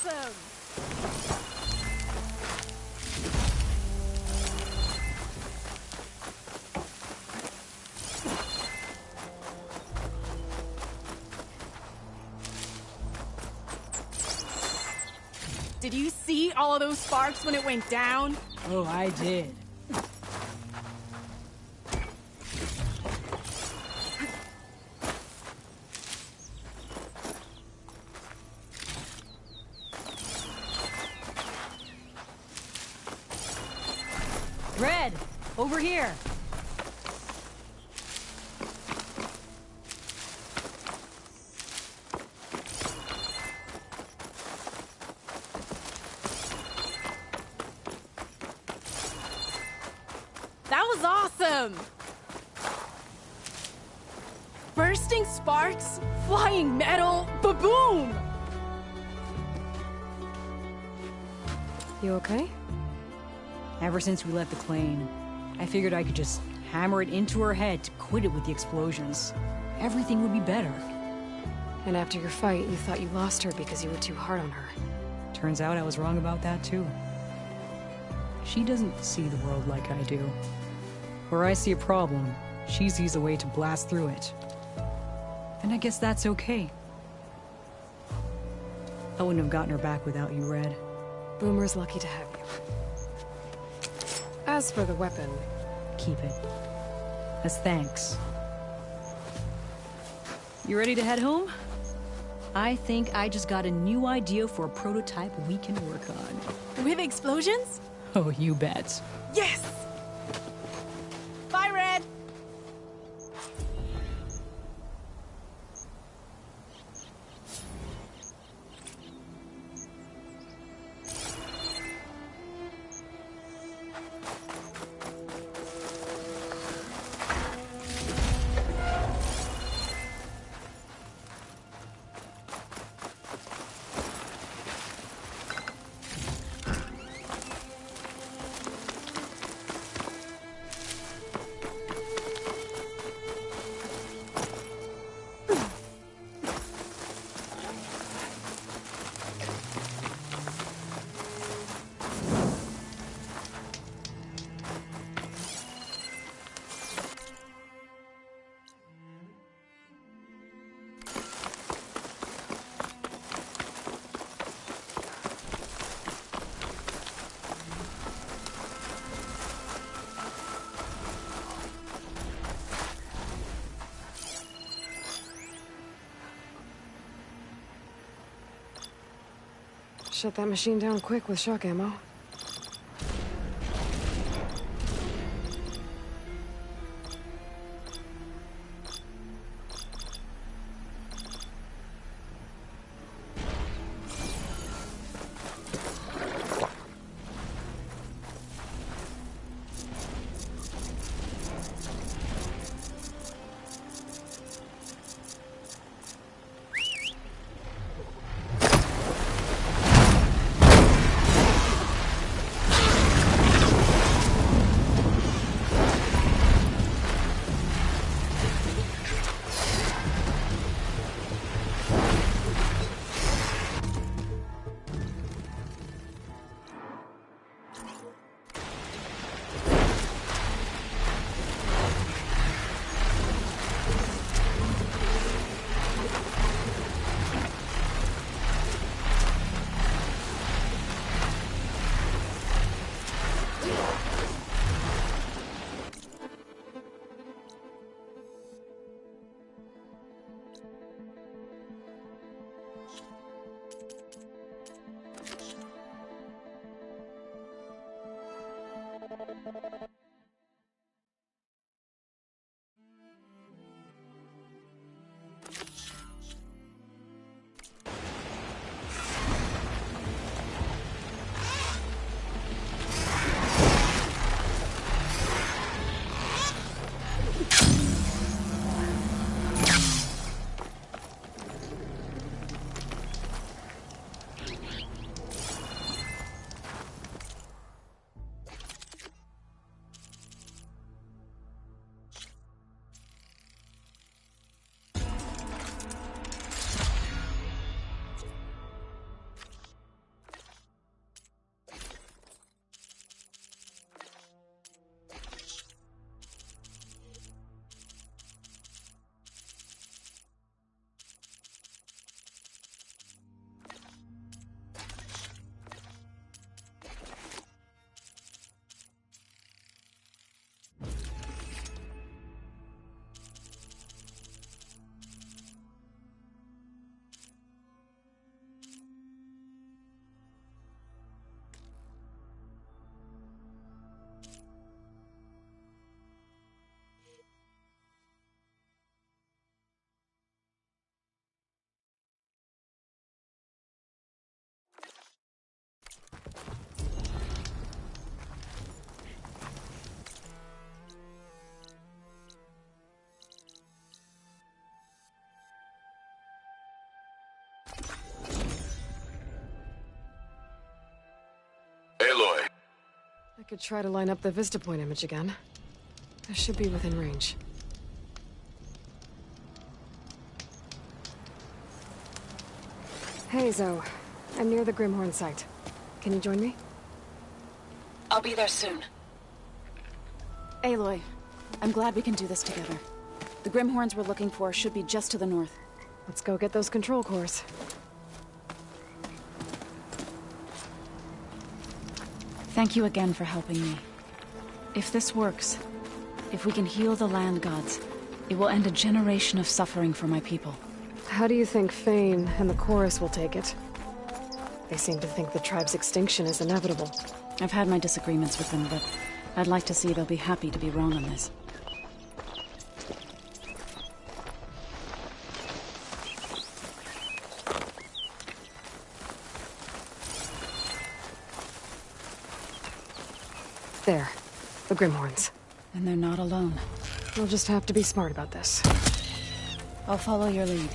awesome! Did you see all of those sparks when it went down? Oh, I did. Red, over here. That was awesome! Bursting sparks, flying metal, ba-boom! You okay? Ever since we left the claim, I figured I could just hammer it into her head to quit it with the explosions. Everything would be better. And after your fight, you thought you lost her because you were too hard on her. Turns out I was wrong about that too. She doesn't see the world like I do. Where I see a problem, she sees a way to blast through it. And I guess that's okay. I wouldn't have gotten her back without you, Red. Boomer's lucky to have you. As for the weapon... Keep it. As thanks. You ready to head home? I think I just got a new idea for a prototype we can work on. With explosions? Oh, you bet. Yes! Bye, Red! Shut that machine down quick with shock ammo. could try to line up the Vista Point image again. I should be within range. Hey, Zoe. I'm near the Grimhorn site. Can you join me? I'll be there soon. Aloy, I'm glad we can do this together. The Grimhorns we're looking for should be just to the north. Let's go get those control cores. Thank you again for helping me. If this works, if we can heal the land gods, it will end a generation of suffering for my people. How do you think Fane and the Chorus will take it? They seem to think the tribe's extinction is inevitable. I've had my disagreements with them, but I'd like to see they'll be happy to be wrong on this. There. The Grimhorns. And they're not alone. We'll just have to be smart about this. I'll follow your lead.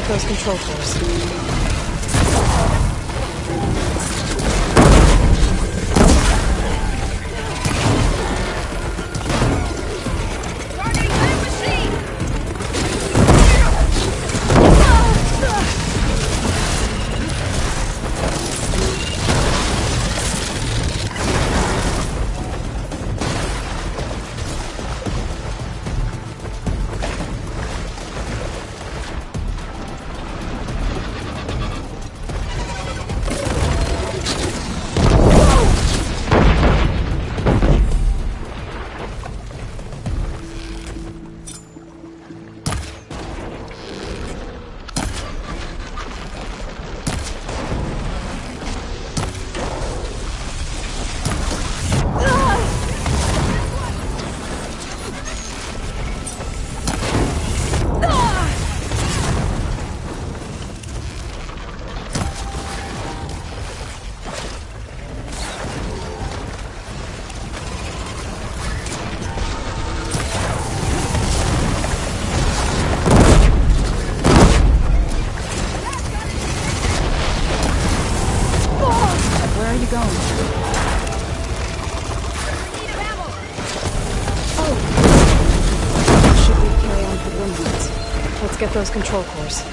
those control cores. Get those control cores.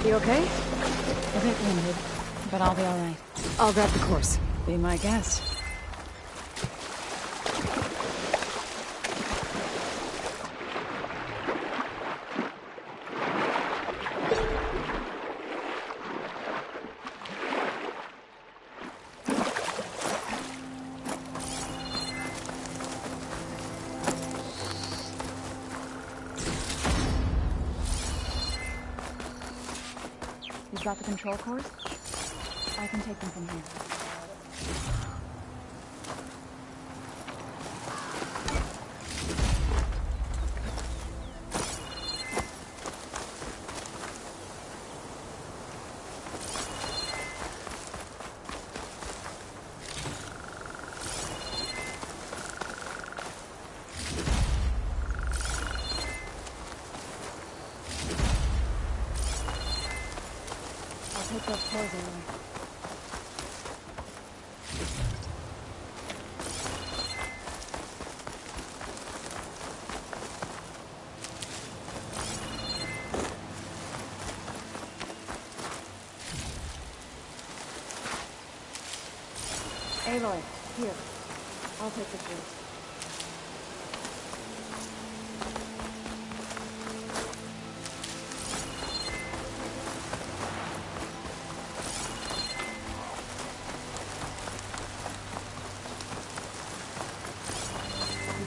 You okay? A bit winded, but I'll be all right. I'll grab the course. Be my guest. You've got the control cores? I can take them from here. Take those cores away. Aloy, here. I'll take the cores.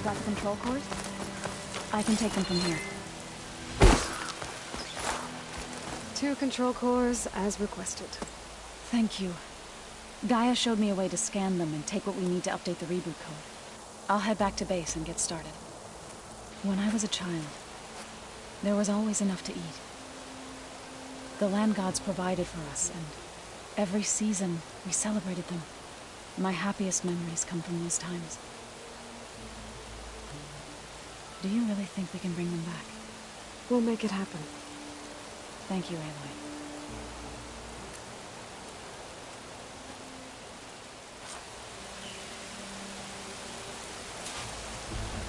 Got the control cores? I can take them from here. 2 control cores, as requested. Thank you. Gaia showed me a way to scan them and take what we need to update the reboot code. I'll head back to base and get started. When I was a child, there was always enough to eat. The land gods provided for us, and every season we celebrated them. My happiest memories come from those times. Do you really think we can bring them back? We'll make it happen. Thank you, Aloy.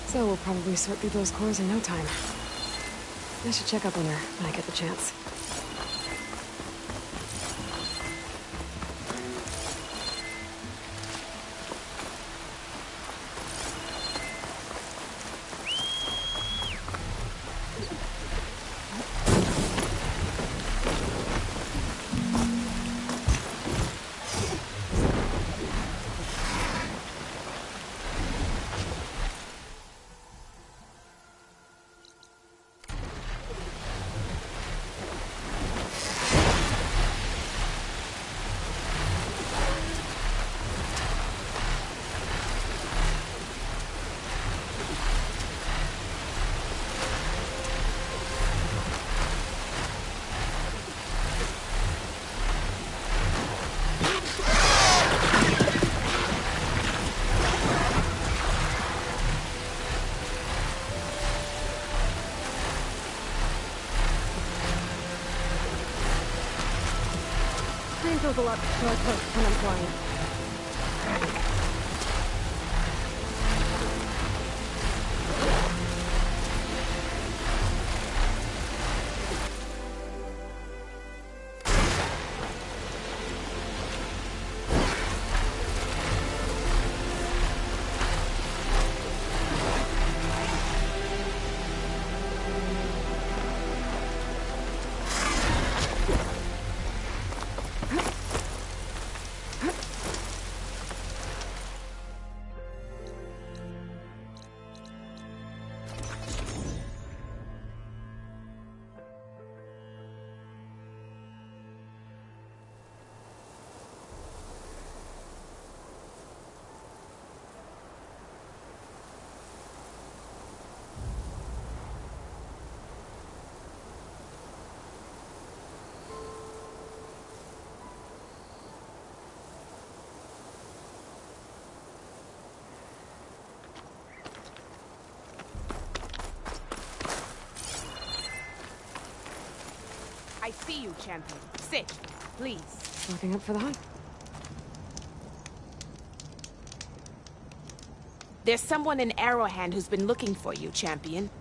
So we'll probably sort through those cores in no time. I should check up on her when I get the chance. Feels a lot more close when I'm flying. I see you, champion. Sit, please. Looking up for the hunt. There's someone in Arrowhand who's been looking for you, champion.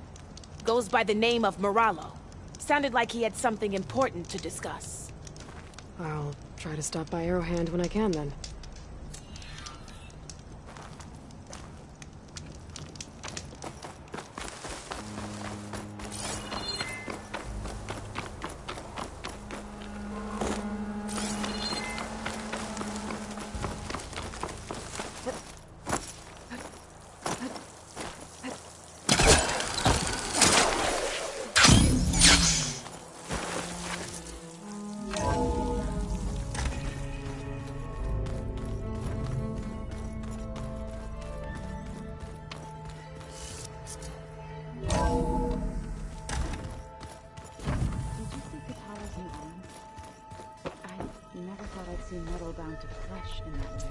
Goes by the name of Moralo. Sounded like he had something important to discuss. I'll try to stop by Arrowhand when I can, then. see metal bound to flesh in that way.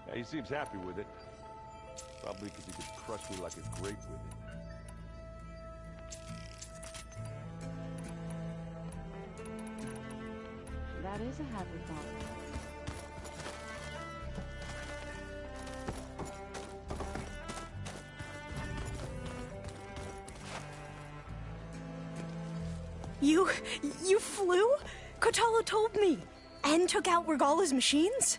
Yeah, he seems happy with it. Probably because he could crush me like a grape with it. That is a happy thought. You flew? Kotallo told me! And took out Regalla's machines?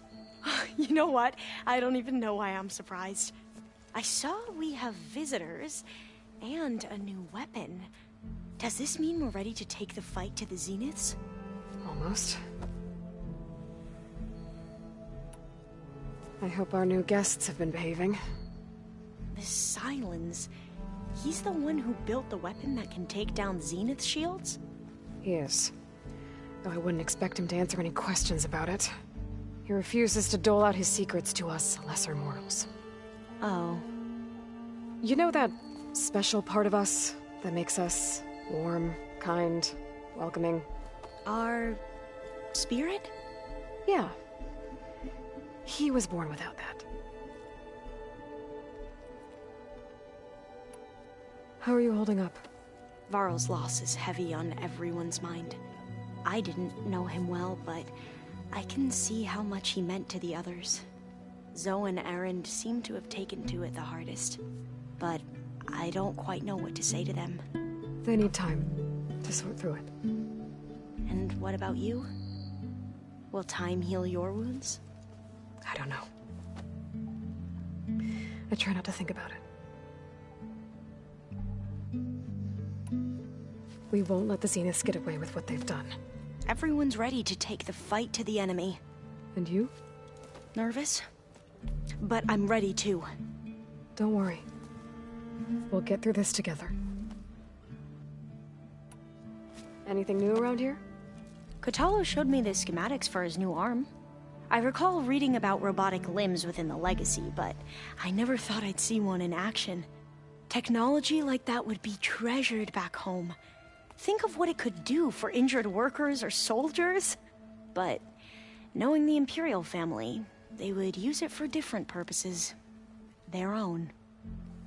You know what? I don't even know why I'm surprised. I saw we have visitors and a new weapon. Does this mean we're ready to take the fight to the Zeniths? Almost. I hope our new guests have been behaving. This Sylens, he's the one who built the weapon that can take down Zenith shields? He is. Though I wouldn't expect him to answer any questions about it. He refuses to dole out his secrets to us lesser mortals. Oh. You know that special part of us that makes us warm, kind, welcoming? Our spirit? Yeah. He was born without that. How are you holding up? Varl's loss is heavy on everyone's mind. I didn't know him well, but I can see how much he meant to the others. Zoe and Erend seem to have taken to it the hardest, but I don't quite know what to say to them. They need time to sort through it. And what about you? Will time heal your wounds? I don't know. I try not to think about it. We won't let the Zeniths get away with what they've done. Everyone's ready to take the fight to the enemy. And you? Nervous? But I'm ready too. Don't worry. We'll get through this together. Anything new around here? Kotallo showed me the schematics for his new arm. I recall reading about robotic limbs within the Legacy, but I never thought I'd see one in action. Technology like that would be treasured back home. Think of what it could do for injured workers or soldiers. But knowing the Imperial family, they would use it for different purposes. Their own.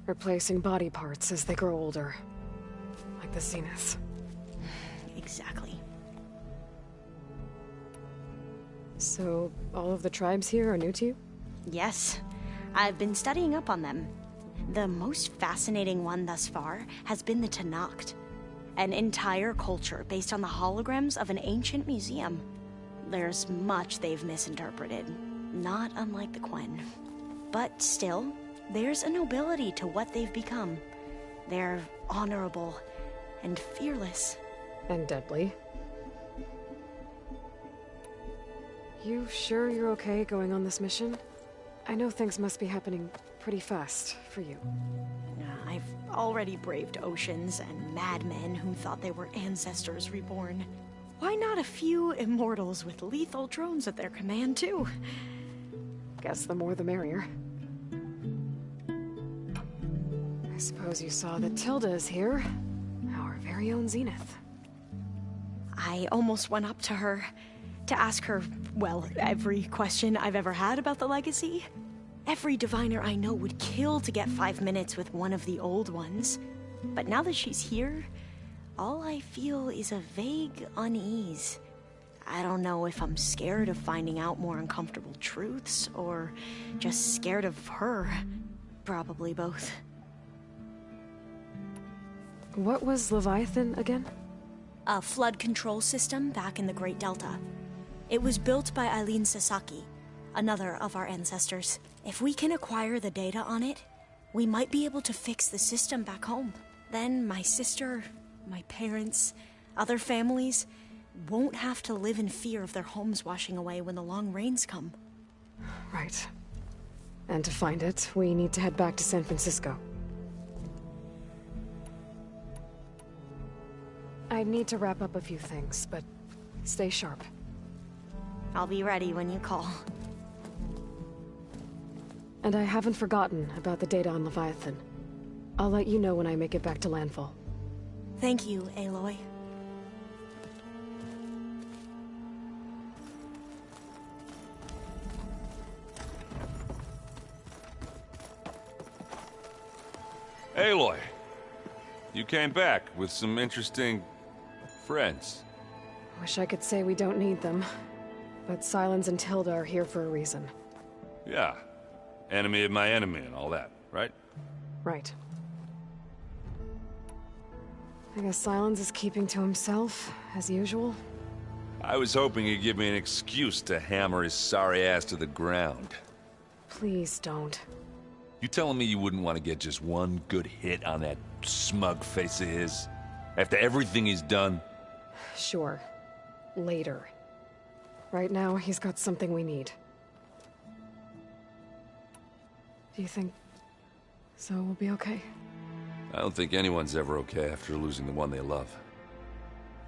Replacing body parts as they grow older. Like the Zeniths. Exactly. So, all of the tribes here are new to you? Yes. I've been studying up on them. The most fascinating one thus far has been the Tenakth. An entire culture based on the holograms of an ancient museum. There's much they've misinterpreted, not unlike the Quen. But still, there's a nobility to what they've become. They're honorable and fearless. And deadly. You sure you're okay going on this mission? I know things must be happening pretty fast for you. I've already braved oceans and madmen who thought they were ancestors reborn. Why not a few immortals with lethal drones at their command, too? Guess the more the merrier. I suppose you saw that Tilda is here. Our very own Zenith. I almost went up to her to ask her, well, every question I've ever had about the Legacy. Every diviner I know would kill to get 5 minutes with one of the old ones. But now that she's here, all I feel is a vague unease. I don't know if I'm scared of finding out more uncomfortable truths, or just scared of her. Probably both. What was Leviathan again? A flood control system back in the Great Delta. It was built by Eileen Sasaki, another of our ancestors. If we can acquire the data on it, we might be able to fix the system back home. Then my sister, my parents, other families won't have to live in fear of their homes washing away when the long rains come. Right. And to find it, we need to head back to San Francisco. I need to wrap up a few things, but stay sharp. I'll be ready when you call. And I haven't forgotten about the data on Leviathan. I'll let you know when I make it back to landfall. Thank you, Aloy. Aloy, you came back with some interesting friends. Wish I could say we don't need them. But Sylens and Tilda are here for a reason. Yeah. Enemy of my enemy and all that, right? Right. I guess Sylens is keeping to himself, as usual. I was hoping he'd give me an excuse to hammer his sorry ass to the ground. Please don't. You telling me you wouldn't want to get just one good hit on that smug face of his? After everything he's done? Sure. Later. Right now, he's got something we need. Do you think Zoe will be okay? I don't think anyone's ever okay after losing the one they love.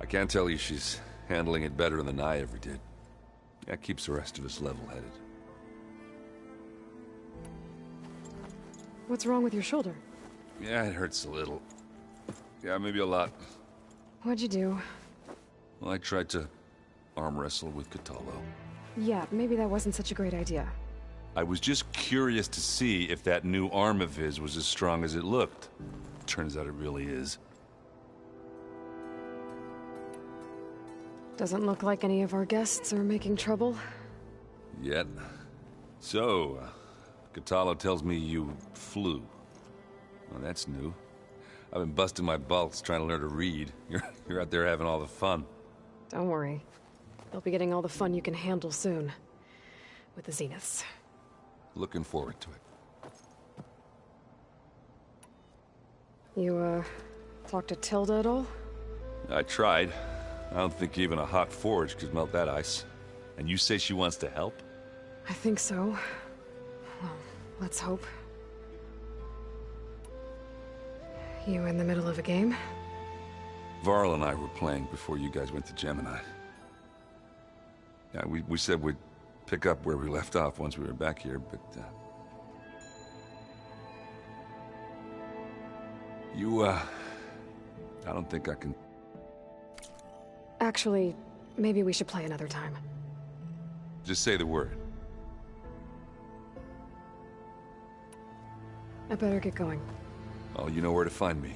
I can't tell you she's handling it better than I ever did. That keeps the rest of us level-headed. What's wrong with your shoulder? Yeah, it hurts a little. Yeah, maybe a lot. What'd you do? Well, I tried to arm wrestle with Kotallo. Yeah, maybe that wasn't such a great idea. I was just curious to see if that new arm of his was as strong as it looked. Turns out it really is. Doesn't look like any of our guests are making trouble. Yet. So, Kotallo tells me you flew. Well, that's new. I've been busting my balls trying to learn to read. You're out there having all the fun. Don't worry. You'll be getting all the fun you can handle soon. With the Zeniths. Looking forward to it. You, talked to Tilda at all? I tried. I don't think even a hot forge could melt that ice. And you say she wants to help? I think so. Well, let's hope. You in the middle of a game? Varl and I were playing before you guys went to Gemini. Yeah, we said we'd pick up where we left off once we were back here, but... I don't think I can... Actually, maybe we should play another time. Just say the word. I better get going. Oh, you know where to find me.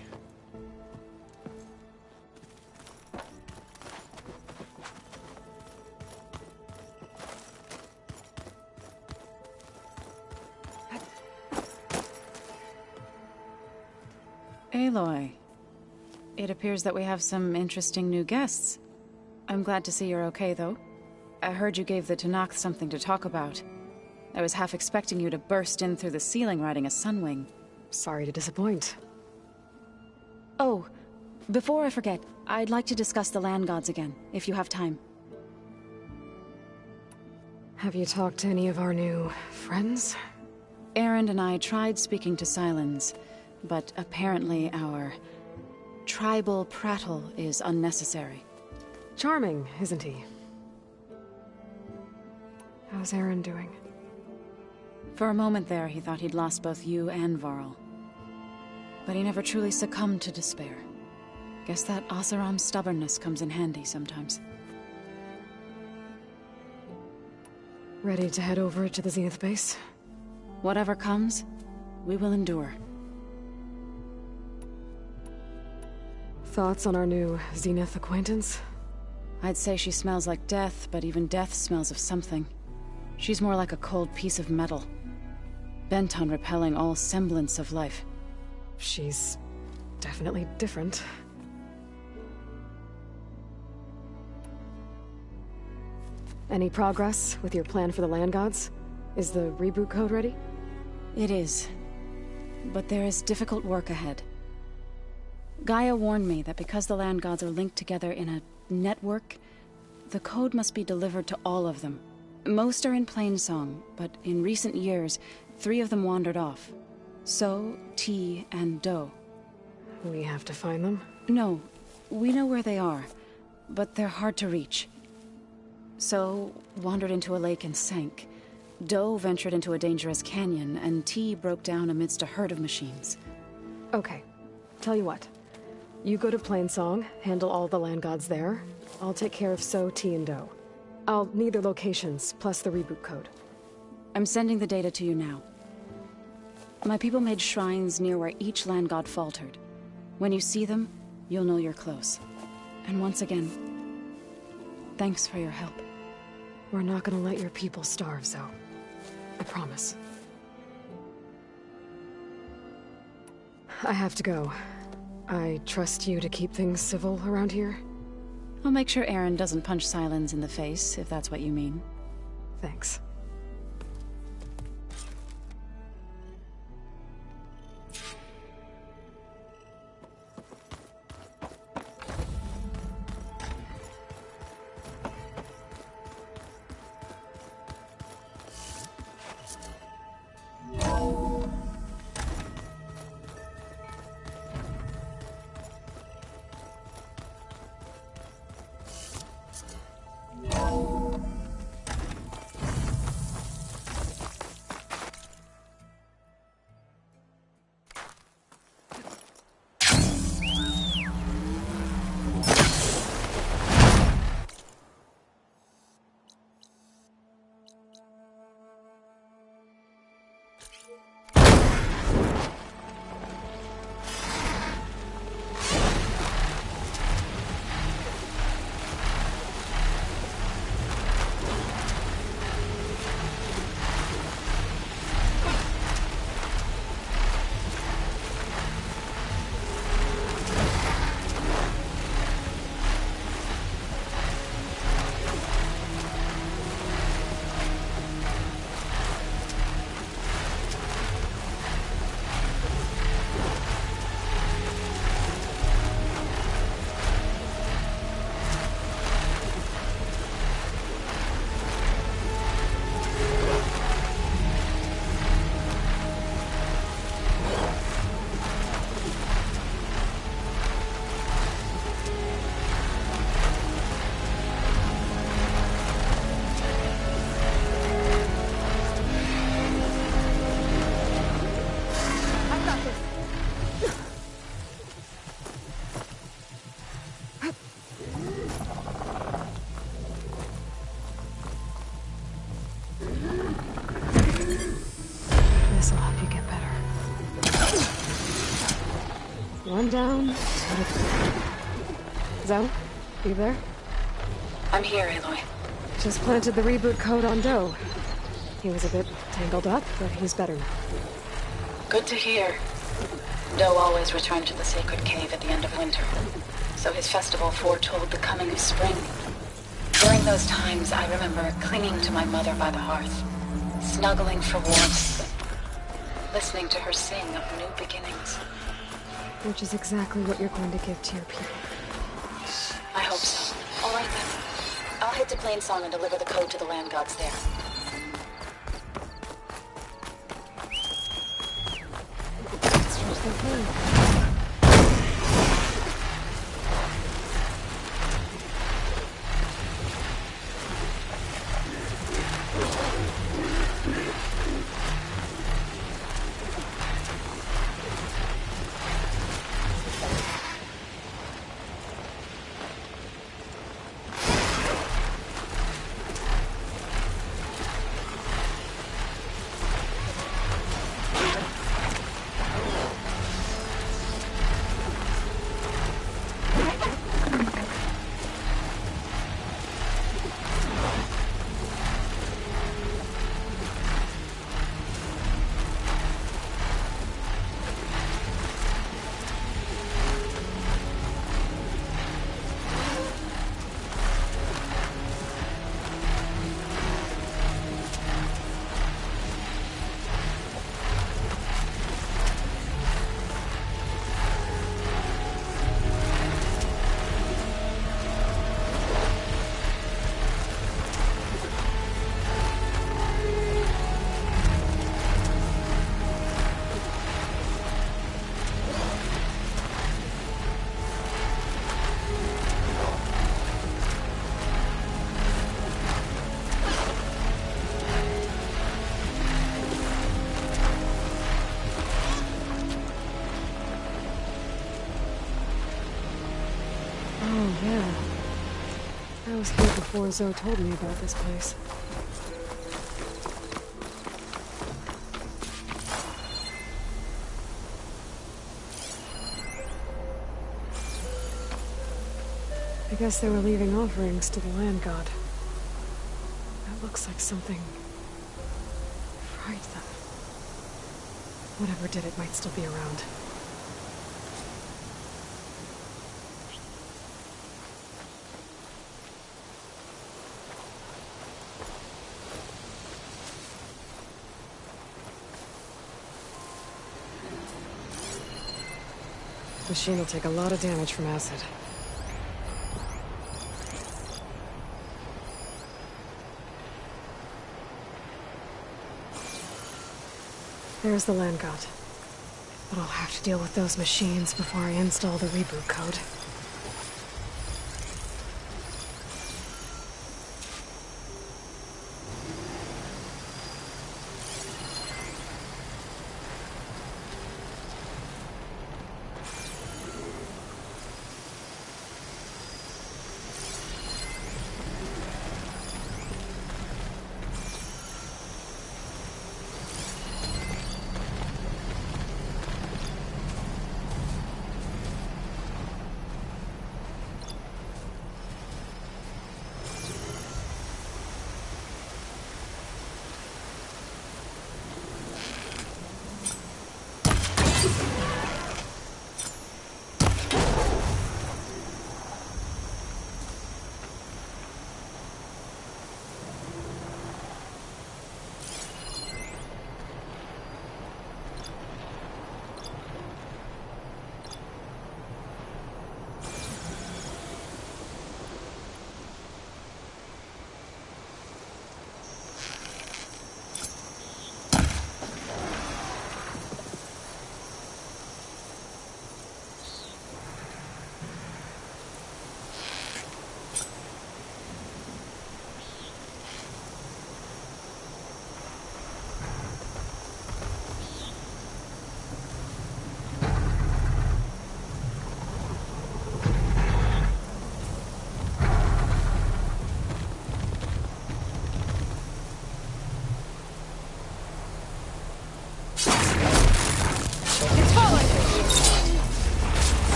Aloy, it appears that we have some interesting new guests. I'm glad to see you're okay, though. I heard you gave the Tenakth something to talk about. I was half expecting you to burst in through the ceiling riding a Sunwing. Sorry to disappoint. Oh, before I forget, I'd like to discuss the land gods again, if you have time. Have you talked to any of our new friends? Erend and I tried speaking to Sylens, but apparently our tribal prattle is unnecessary. Charming, isn't he? How's Erend doing? For a moment there, he thought he'd lost both you and Varl. But he never truly succumbed to despair. Guess that Oseram's stubbornness comes in handy sometimes. Ready to head over to the Zenith base? Whatever comes, we will endure. Thoughts on our new Zenith acquaintance? I'd say she smells like death, but even death smells of something. She's more like a cold piece of metal, bent on repelling all semblance of life. She's definitely different. Any progress with your plan for the land gods? Is the reboot code ready? It is. But there is difficult work ahead. Gaia warned me that because the land gods are linked together in a network, the code must be delivered to all of them. Most are in Plainsong, but in recent years, 3 of them wandered off. So, T, and Do. We have to find them? No, we know where they are, but they're hard to reach. So, wandered into a lake and sank. Do ventured into a dangerous canyon, and T broke down amidst a herd of machines. Okay, tell you what. You go to Plainsong, handle all the land gods there. I'll take care of So, T, and Do. I'll need their locations, plus the reboot code. I'm sending the data to you now. My people made shrines near where each land god faltered. When you see them, you'll know you're close. And once again, thanks for your help. We're not gonna let your people starve, Zoe. I promise. I have to go. I trust you to keep things civil around here? I'll make sure Aaron doesn't punch Sylens in the face, if that's what you mean. Thanks. One down, two to go. Zoe, you there? I'm here, Aloy. Just planted the reboot code on Doe. He was a bit tangled up, but he's better now. Good to hear. Doe always returned to the sacred cave at the end of winter, so his festival foretold the coming of spring. During those times, I remember clinging to my mother by the hearth, snuggling for warmth, listening to her sing of new beginnings. Which is exactly what you're going to give to your people. I hope so. All right then. I'll head to Plainsong and deliver the code to the land gods there. Let's change their plan. I was here before Zoe told me about this place. I guess they were leaving offerings to the land god. That looks like something fried them. Whatever did it might still be around. Machine will take a lot of damage from acid. There's the land god. But I'll have to deal with those machines before I install the reboot code.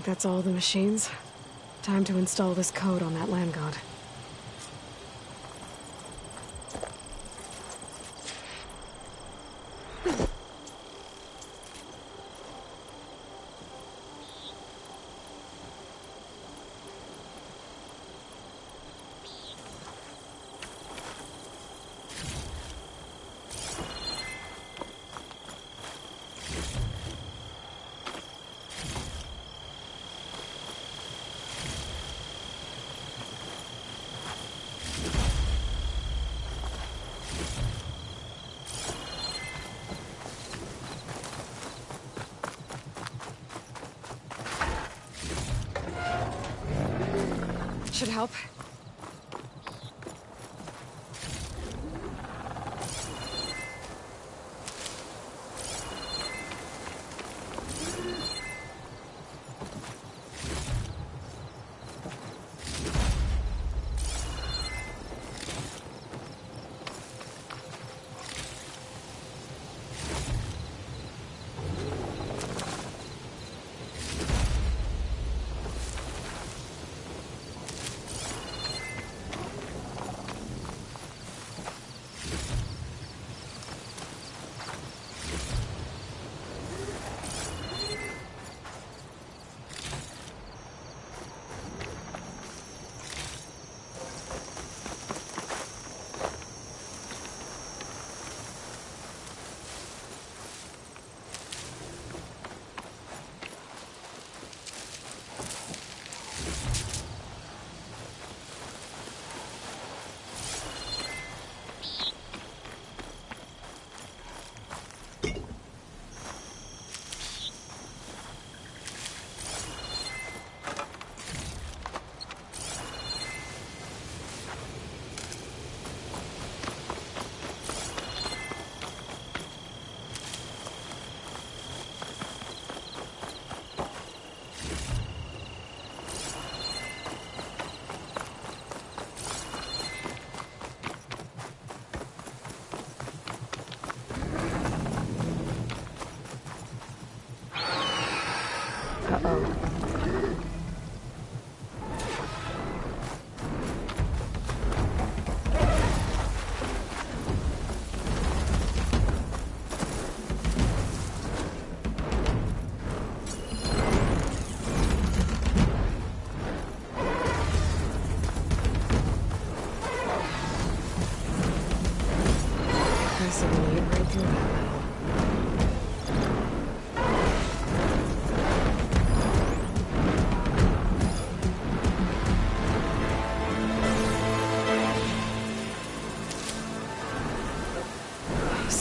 think that's all the machines? Time to install this code on that land god. Should help.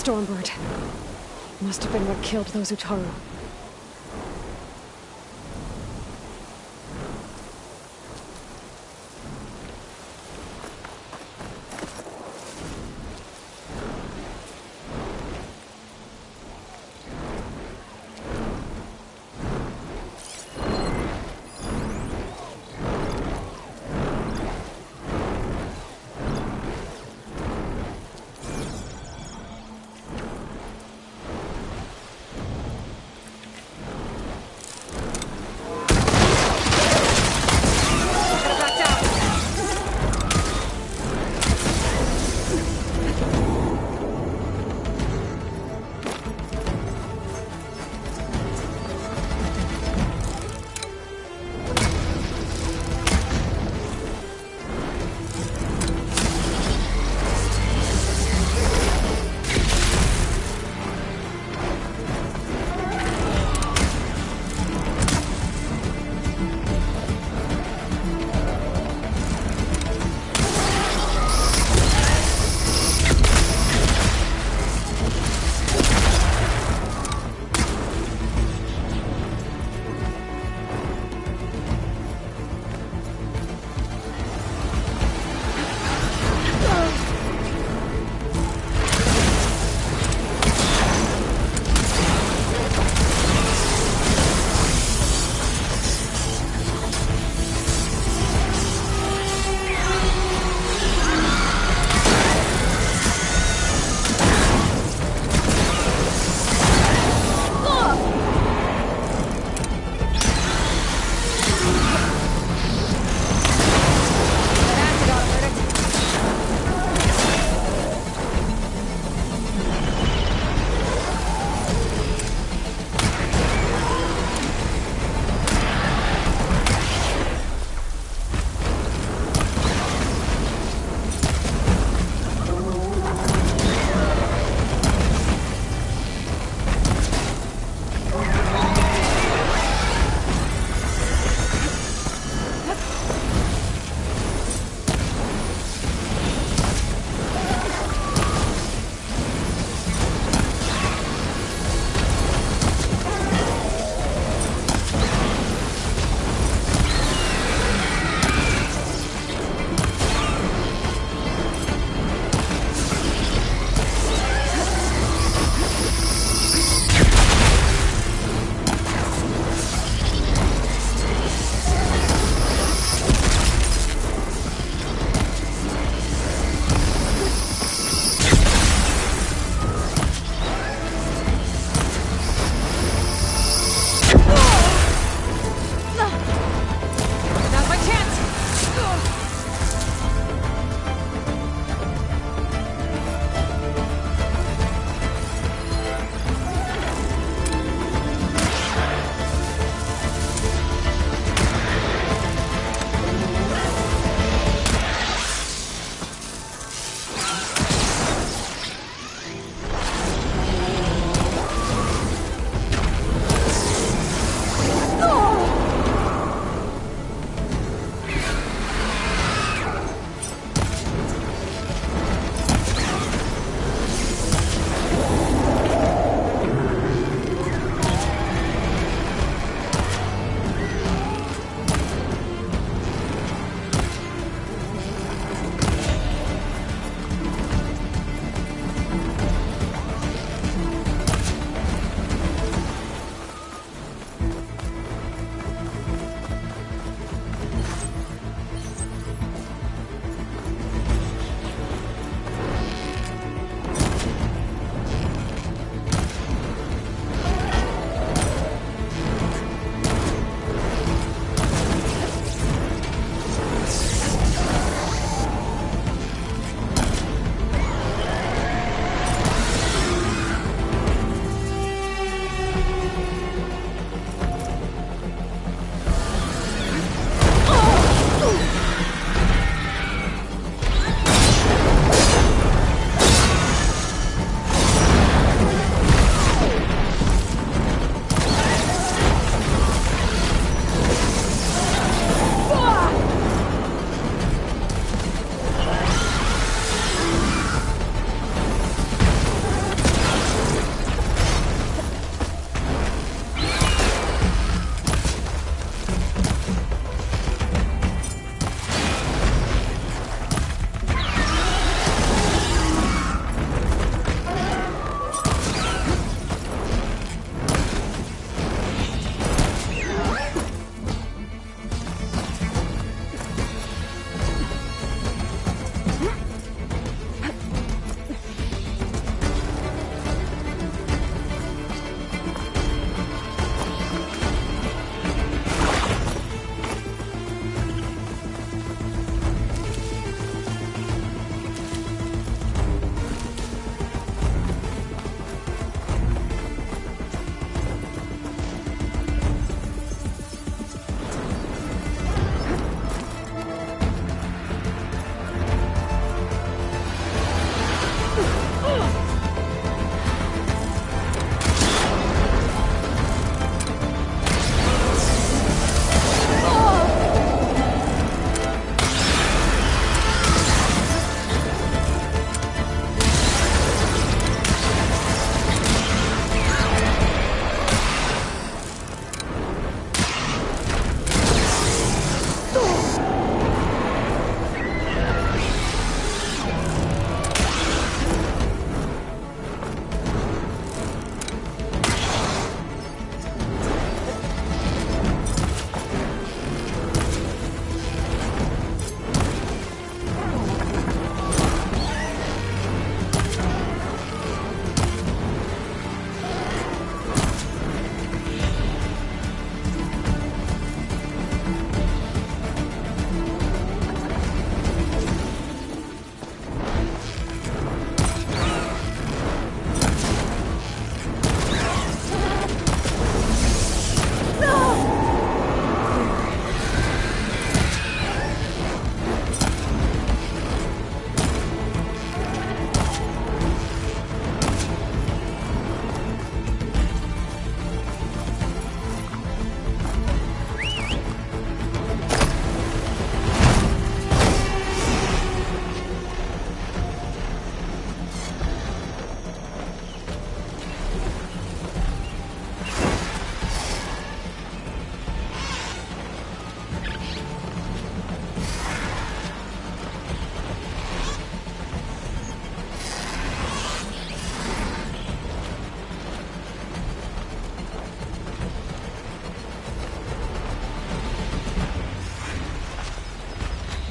Stormbird. Must have been what killed those Utaru.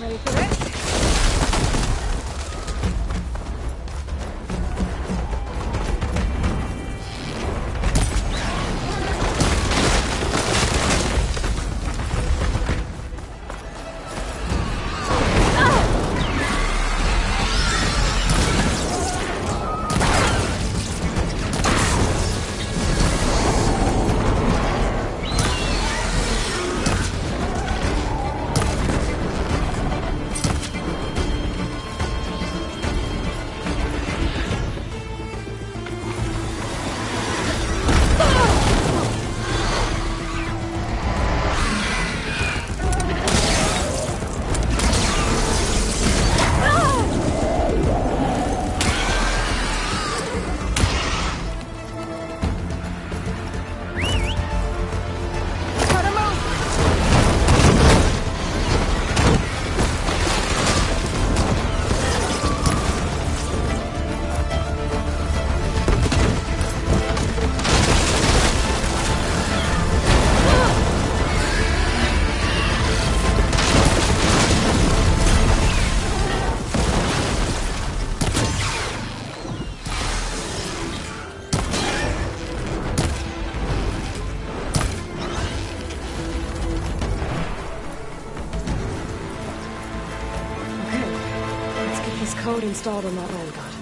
Ready for this? Code installed on that land god.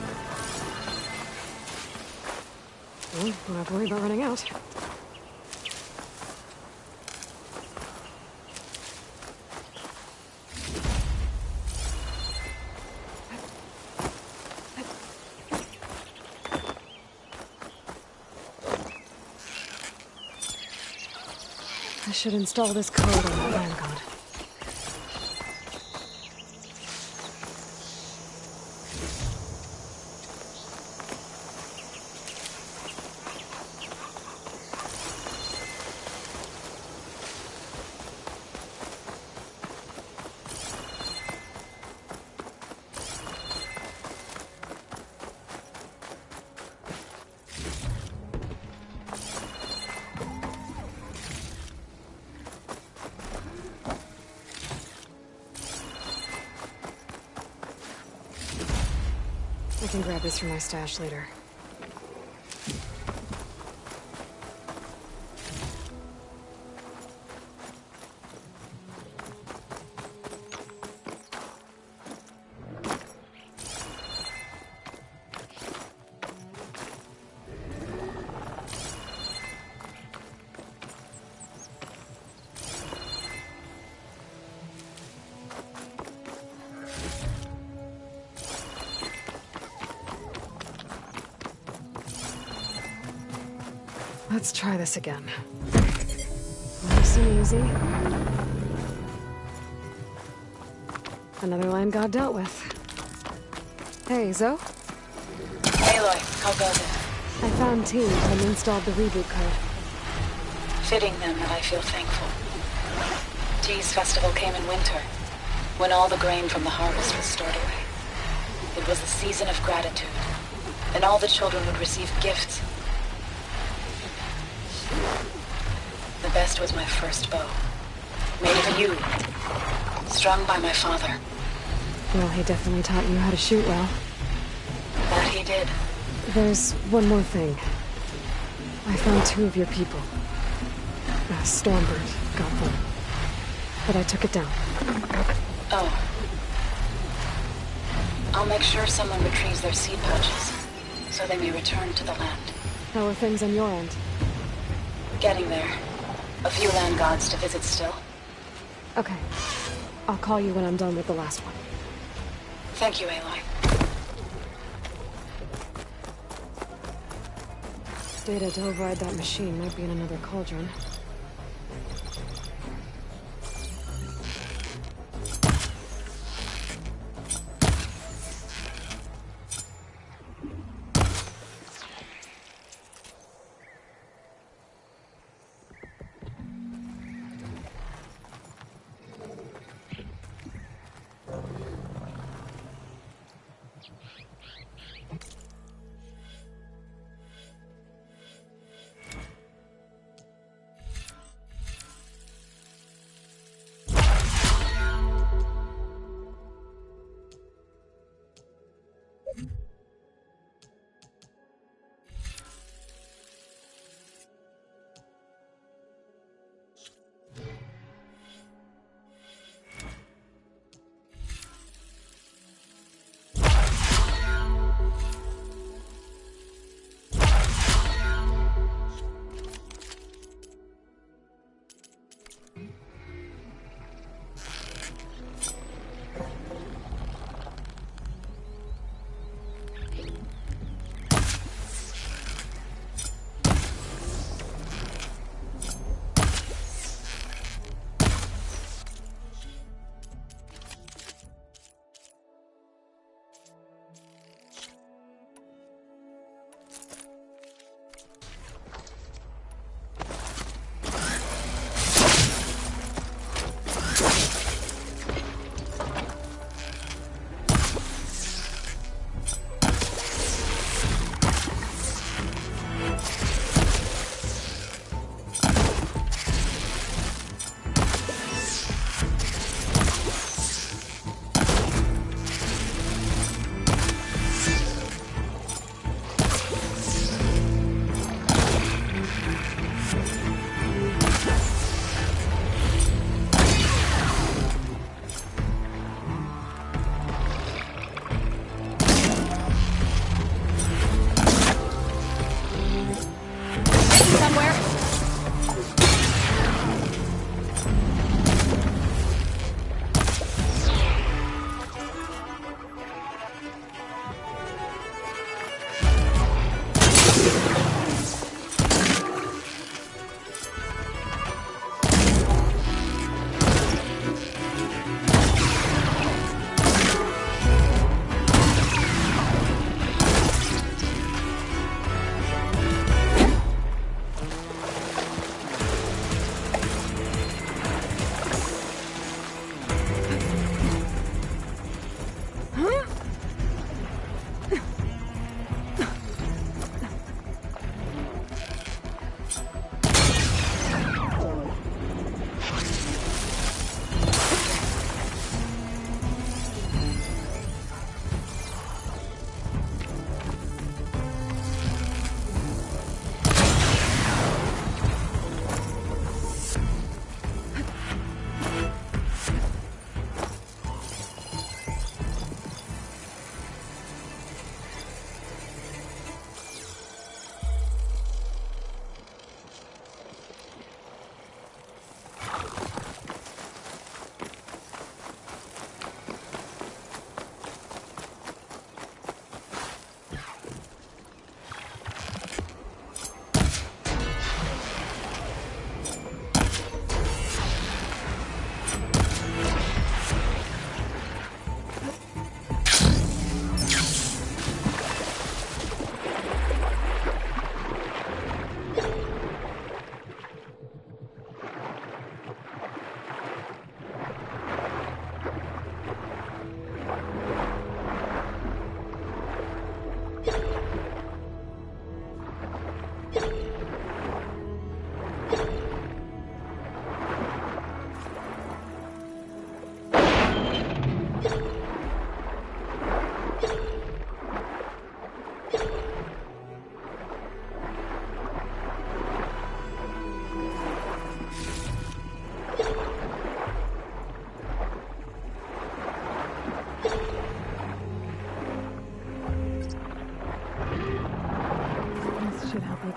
Well, don't have to worry about running out. I should install this code on that land god. I can grab this from my stash later. Let's try this again. Nice and easy. Another land god dealt with. Hey, Zoe? Aloy, how goes it? I found T and installed the reboot code. Fitting then that I feel thankful. T's festival came in winter, when all the grain from the harvest was stored away. It was the season of gratitude, and all the children would receive gifts. The best was my first bow, made for you, strung by my father. Well, he definitely taught you how to shoot well. That he did. There's one more thing. I found 2 of your people. Stormbird got them. But I took it down. Oh. I'll make sure someone retrieves their seed pouches, so they may return to the land. How are things on your end? Getting there. A few land gods to visit still. Okay. I'll call you when I'm done with the last one. Thank you, Aloy. Data to override that machine might be in another cauldron.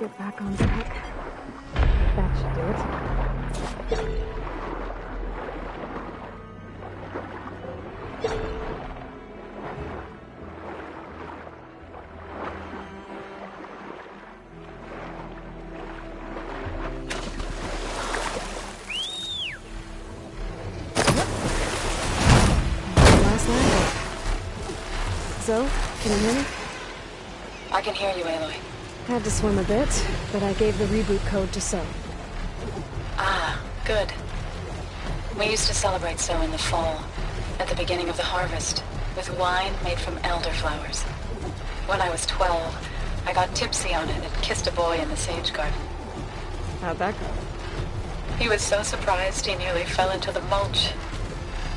get back on track. That should do it. Last landing. So, can you hear me? I can hear you, Aloy. Had to swim a bit, but I gave the reboot code to So. Ah, good. We used to celebrate So in the fall, at the beginning of the harvest, with wine made from elderflowers. When I was 12, I got tipsy on it and kissed a boy in the sage garden. How'd that go? He was so surprised he nearly fell into the mulch.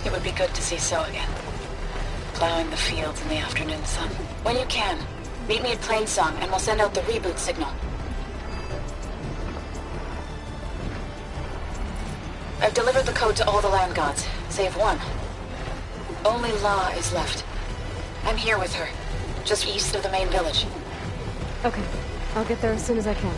It would be good to see So again. Plowing the fields in the afternoon sun. When you can, meet me at Plainsong and we'll send out the reboot signal. I've delivered the code to all the land gods, save one. Only La is left. I'm here with her, just east of the main village. Okay, I'll get there as soon as I can.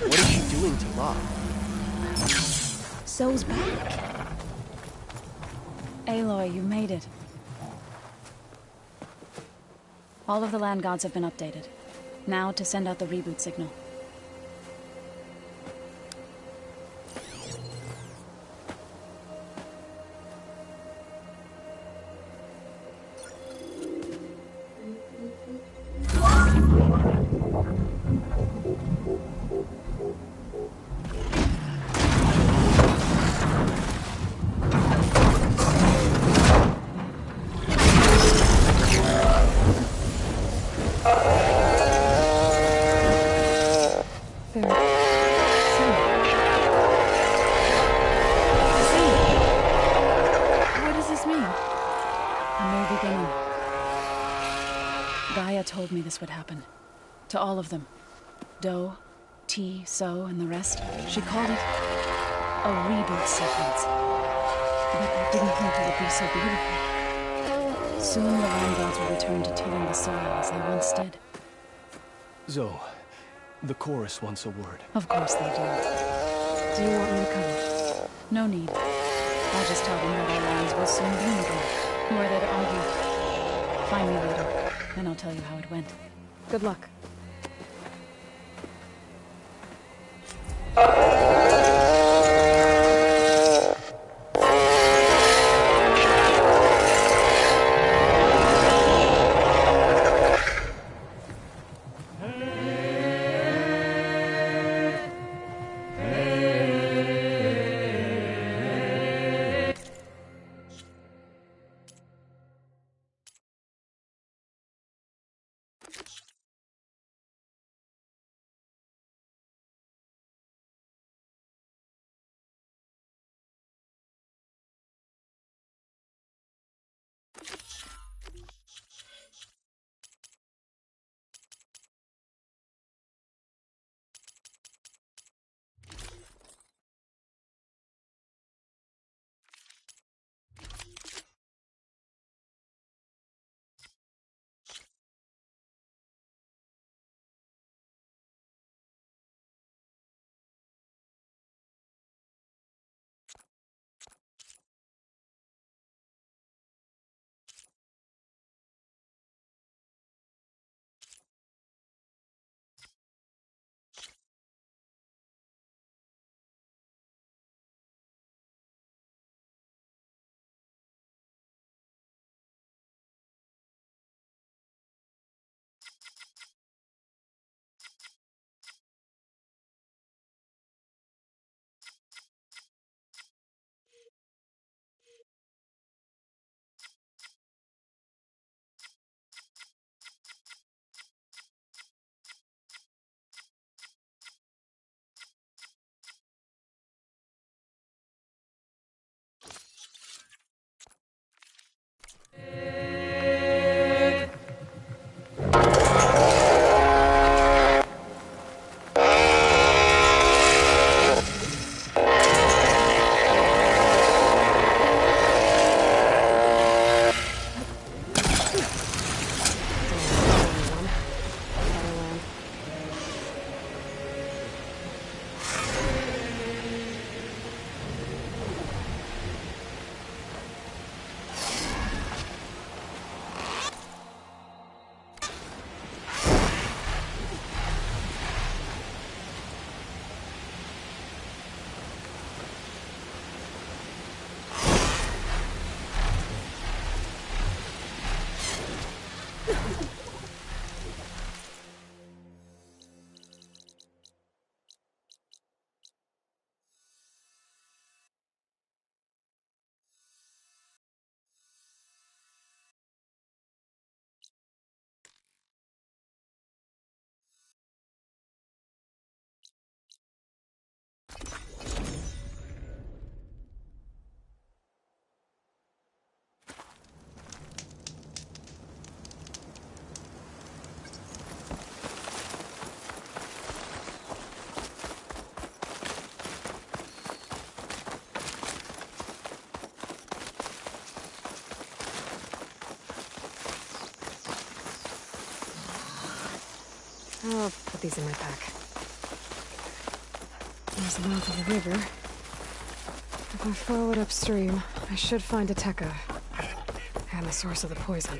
What is she doing to La? So's back. Aloy, you made it. All of the land gods have been updated. Now to send out the reboot signal. Gaia told me this would happen. To all of them. Do, T, So, and the rest. She called it a reboot sequence. But I didn't think it would be so beautiful. Soon the land gods will return to tilling the soil as they once did. Zoe, the chorus wants a word. Of course they do. Do you want me to come? No need. I'll just tell them that our lands will soon bloom again. Who are they to argue? Find me later, and I'll tell you how it went. Good luck. I'll put these in my pack. There's the mouth of the river. If I follow it upstream, I should find a Tekka. And the source of the poison.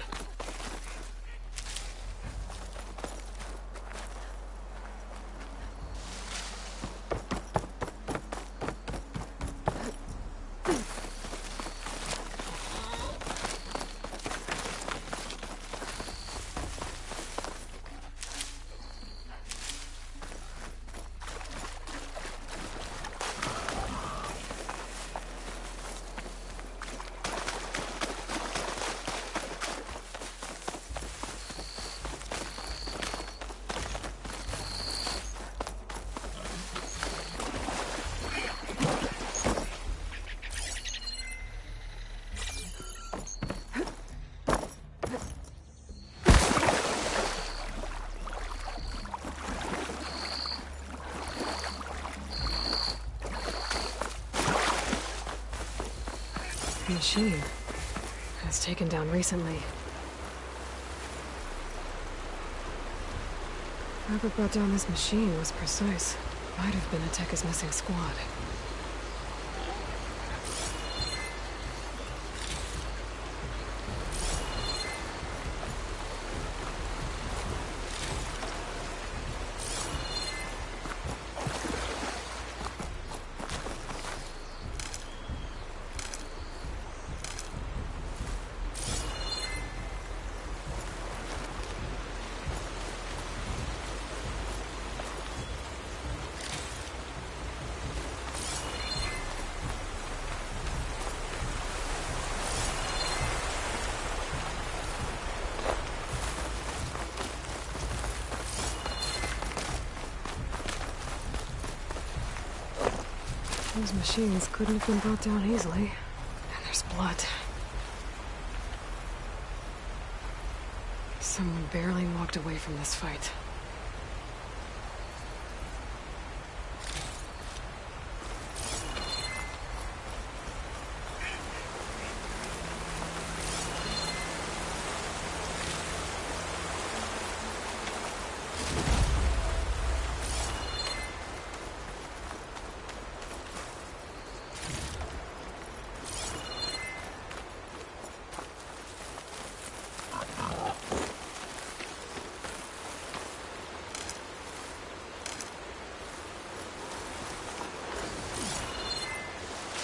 Machine. It was taken down recently. Whoever brought down this machine was precise. Might have been a Tekka's missing squad. Those machines couldn't have been brought down easily. And there's blood. Someone barely walked away from this fight.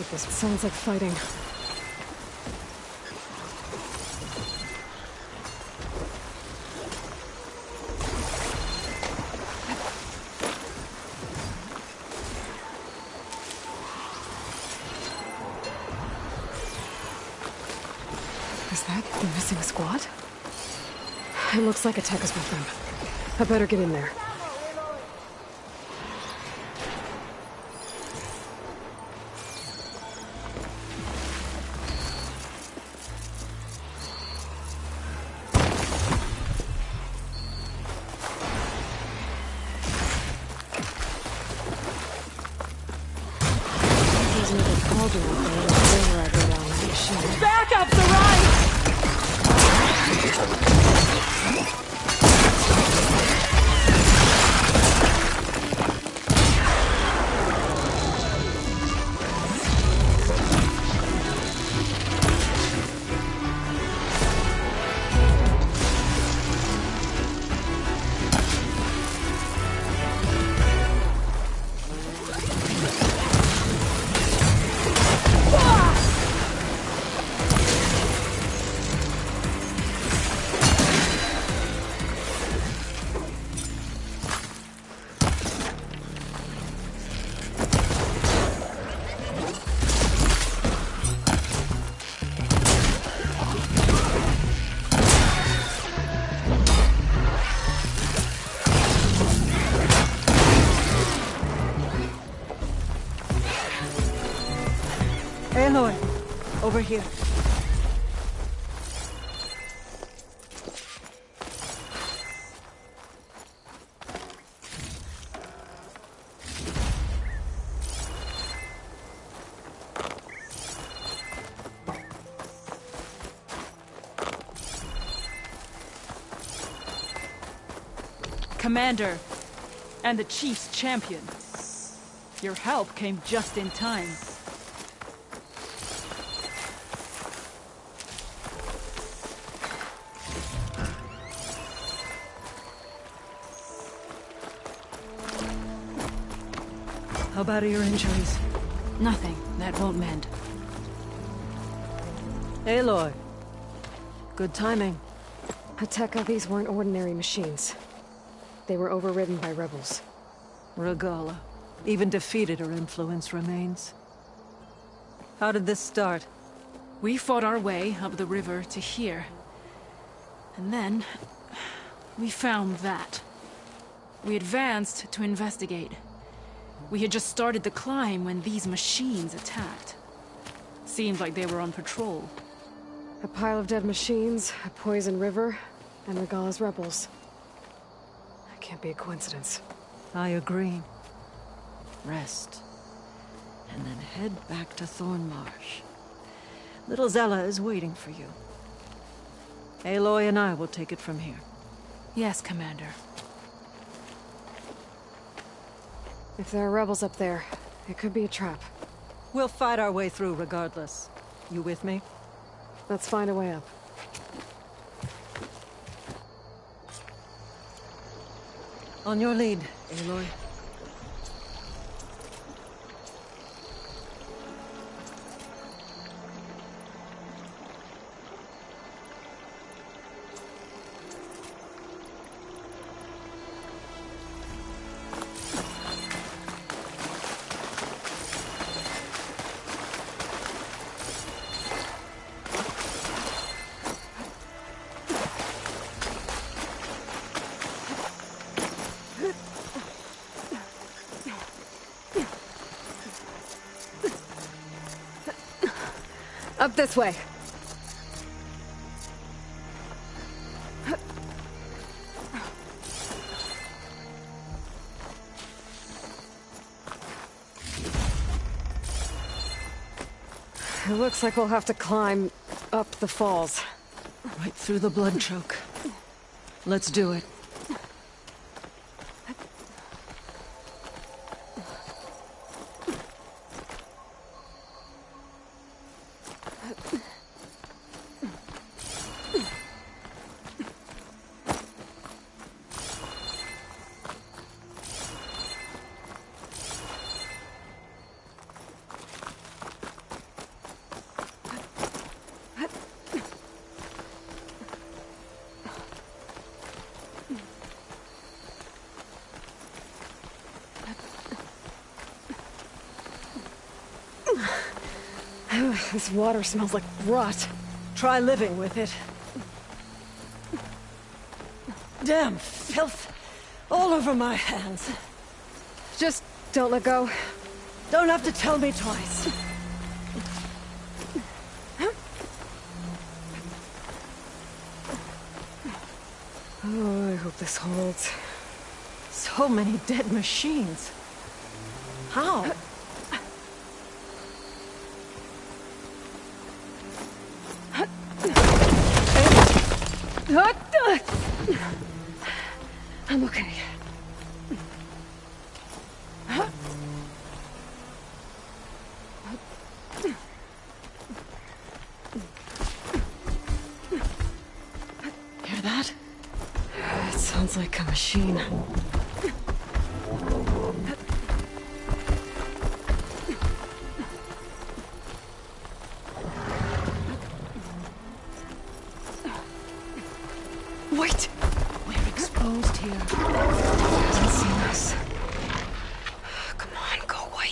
This sounds like fighting. Is that the missing squad? It looks like a Tekka's with them. I better get in there. Back up the right! Aloy, over here. commander and the chief's champion. Your help came just in time. How bad are your injuries? Nothing. That won't mend. Aloy. Good timing. Hateka, these weren't ordinary machines. They were overridden by rebels. Regalla. Even defeated, her influence remains. How did this start? We fought our way up the river to here. And then... we found that. We advanced to investigate. We had just started the climb when these machines attacked. Seemed like they were on patrol. A pile of dead machines, a poison river, and Regalla's rebels. That can't be a coincidence. I agree. Rest. And then head back to Thornmarsh. Little Zella is waiting for you. Aloy and I will take it from here. Yes, Commander. If there are rebels up there, it could be a trap. We'll fight our way through regardless. You with me? Let's find a way up. On your lead, Aloy. Up this way. It looks like we'll have to climb up the falls. Right through the blood choke. Let's do it. This water smells like rot. Try living with it. Damn filth. All over my hands. Just don't let go. Don't have to tell me twice. Oh, I hope this holds. So many dead machines. How? I'm okay. Hear that? It sounds like a machine. Wait! We're exposed here. Hasn't seen us. Come on, go away.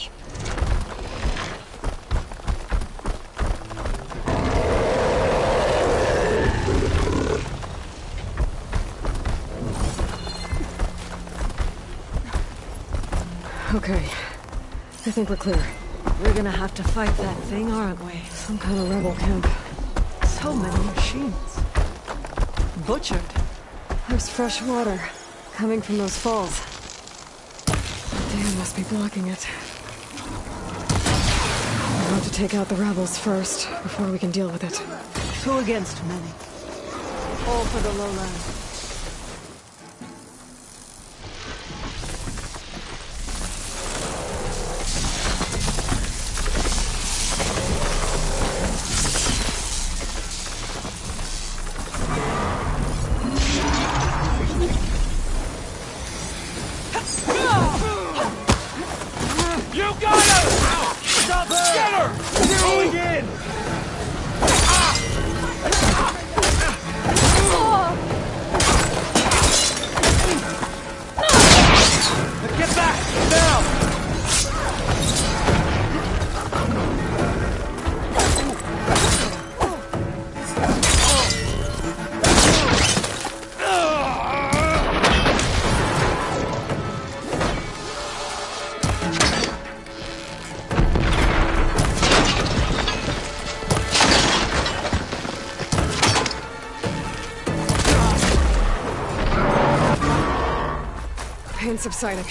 Okay. I think we're clear. We're gonna have to fight that thing, aren't we? Some kind of rebel camp. So many machines. Butchered. There's fresh water coming from those falls. The dam must be blocking it. We'll have to take out the rebels first, before we can deal with it. 2 against many. All for the lowland. in! Get back! Now! Pain subsiding.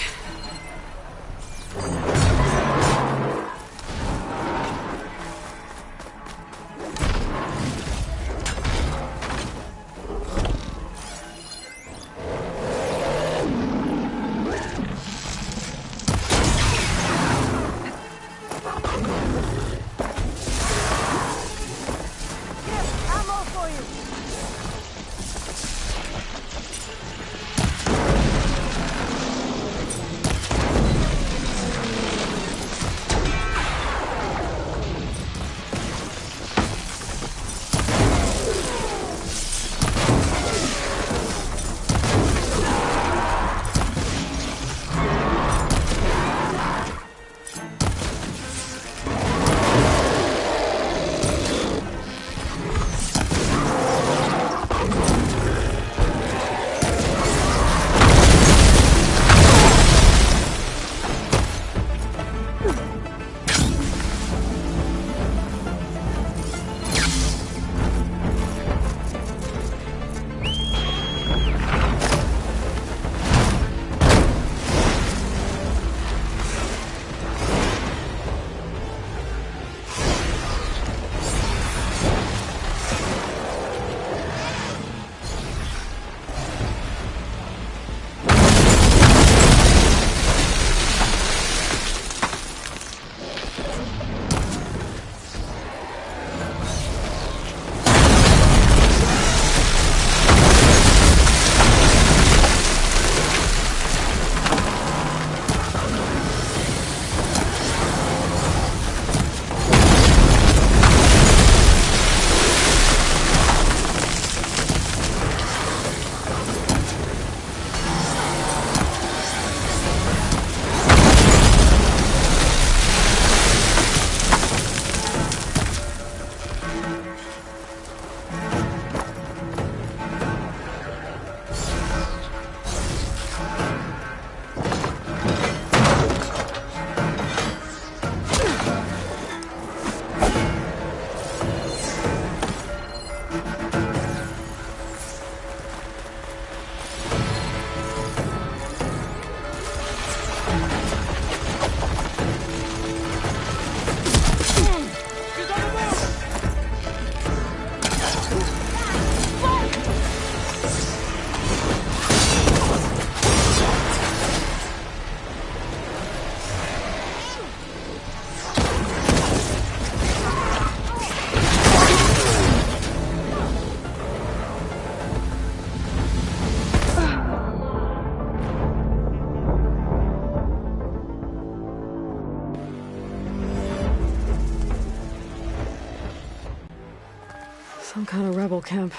Some kind of rebel camp.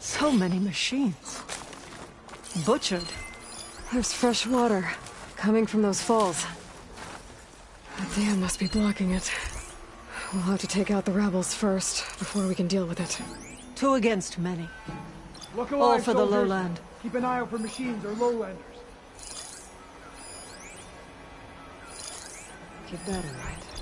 So many machines. Butchered. There's fresh water coming from those falls. The dam must be blocking it. We'll have to take out the rebels first, before we can deal with it. 2 against many. Look All alive, for the soldiers. lowland. Keep an eye out for machines or lowlanders. Keep that in mind.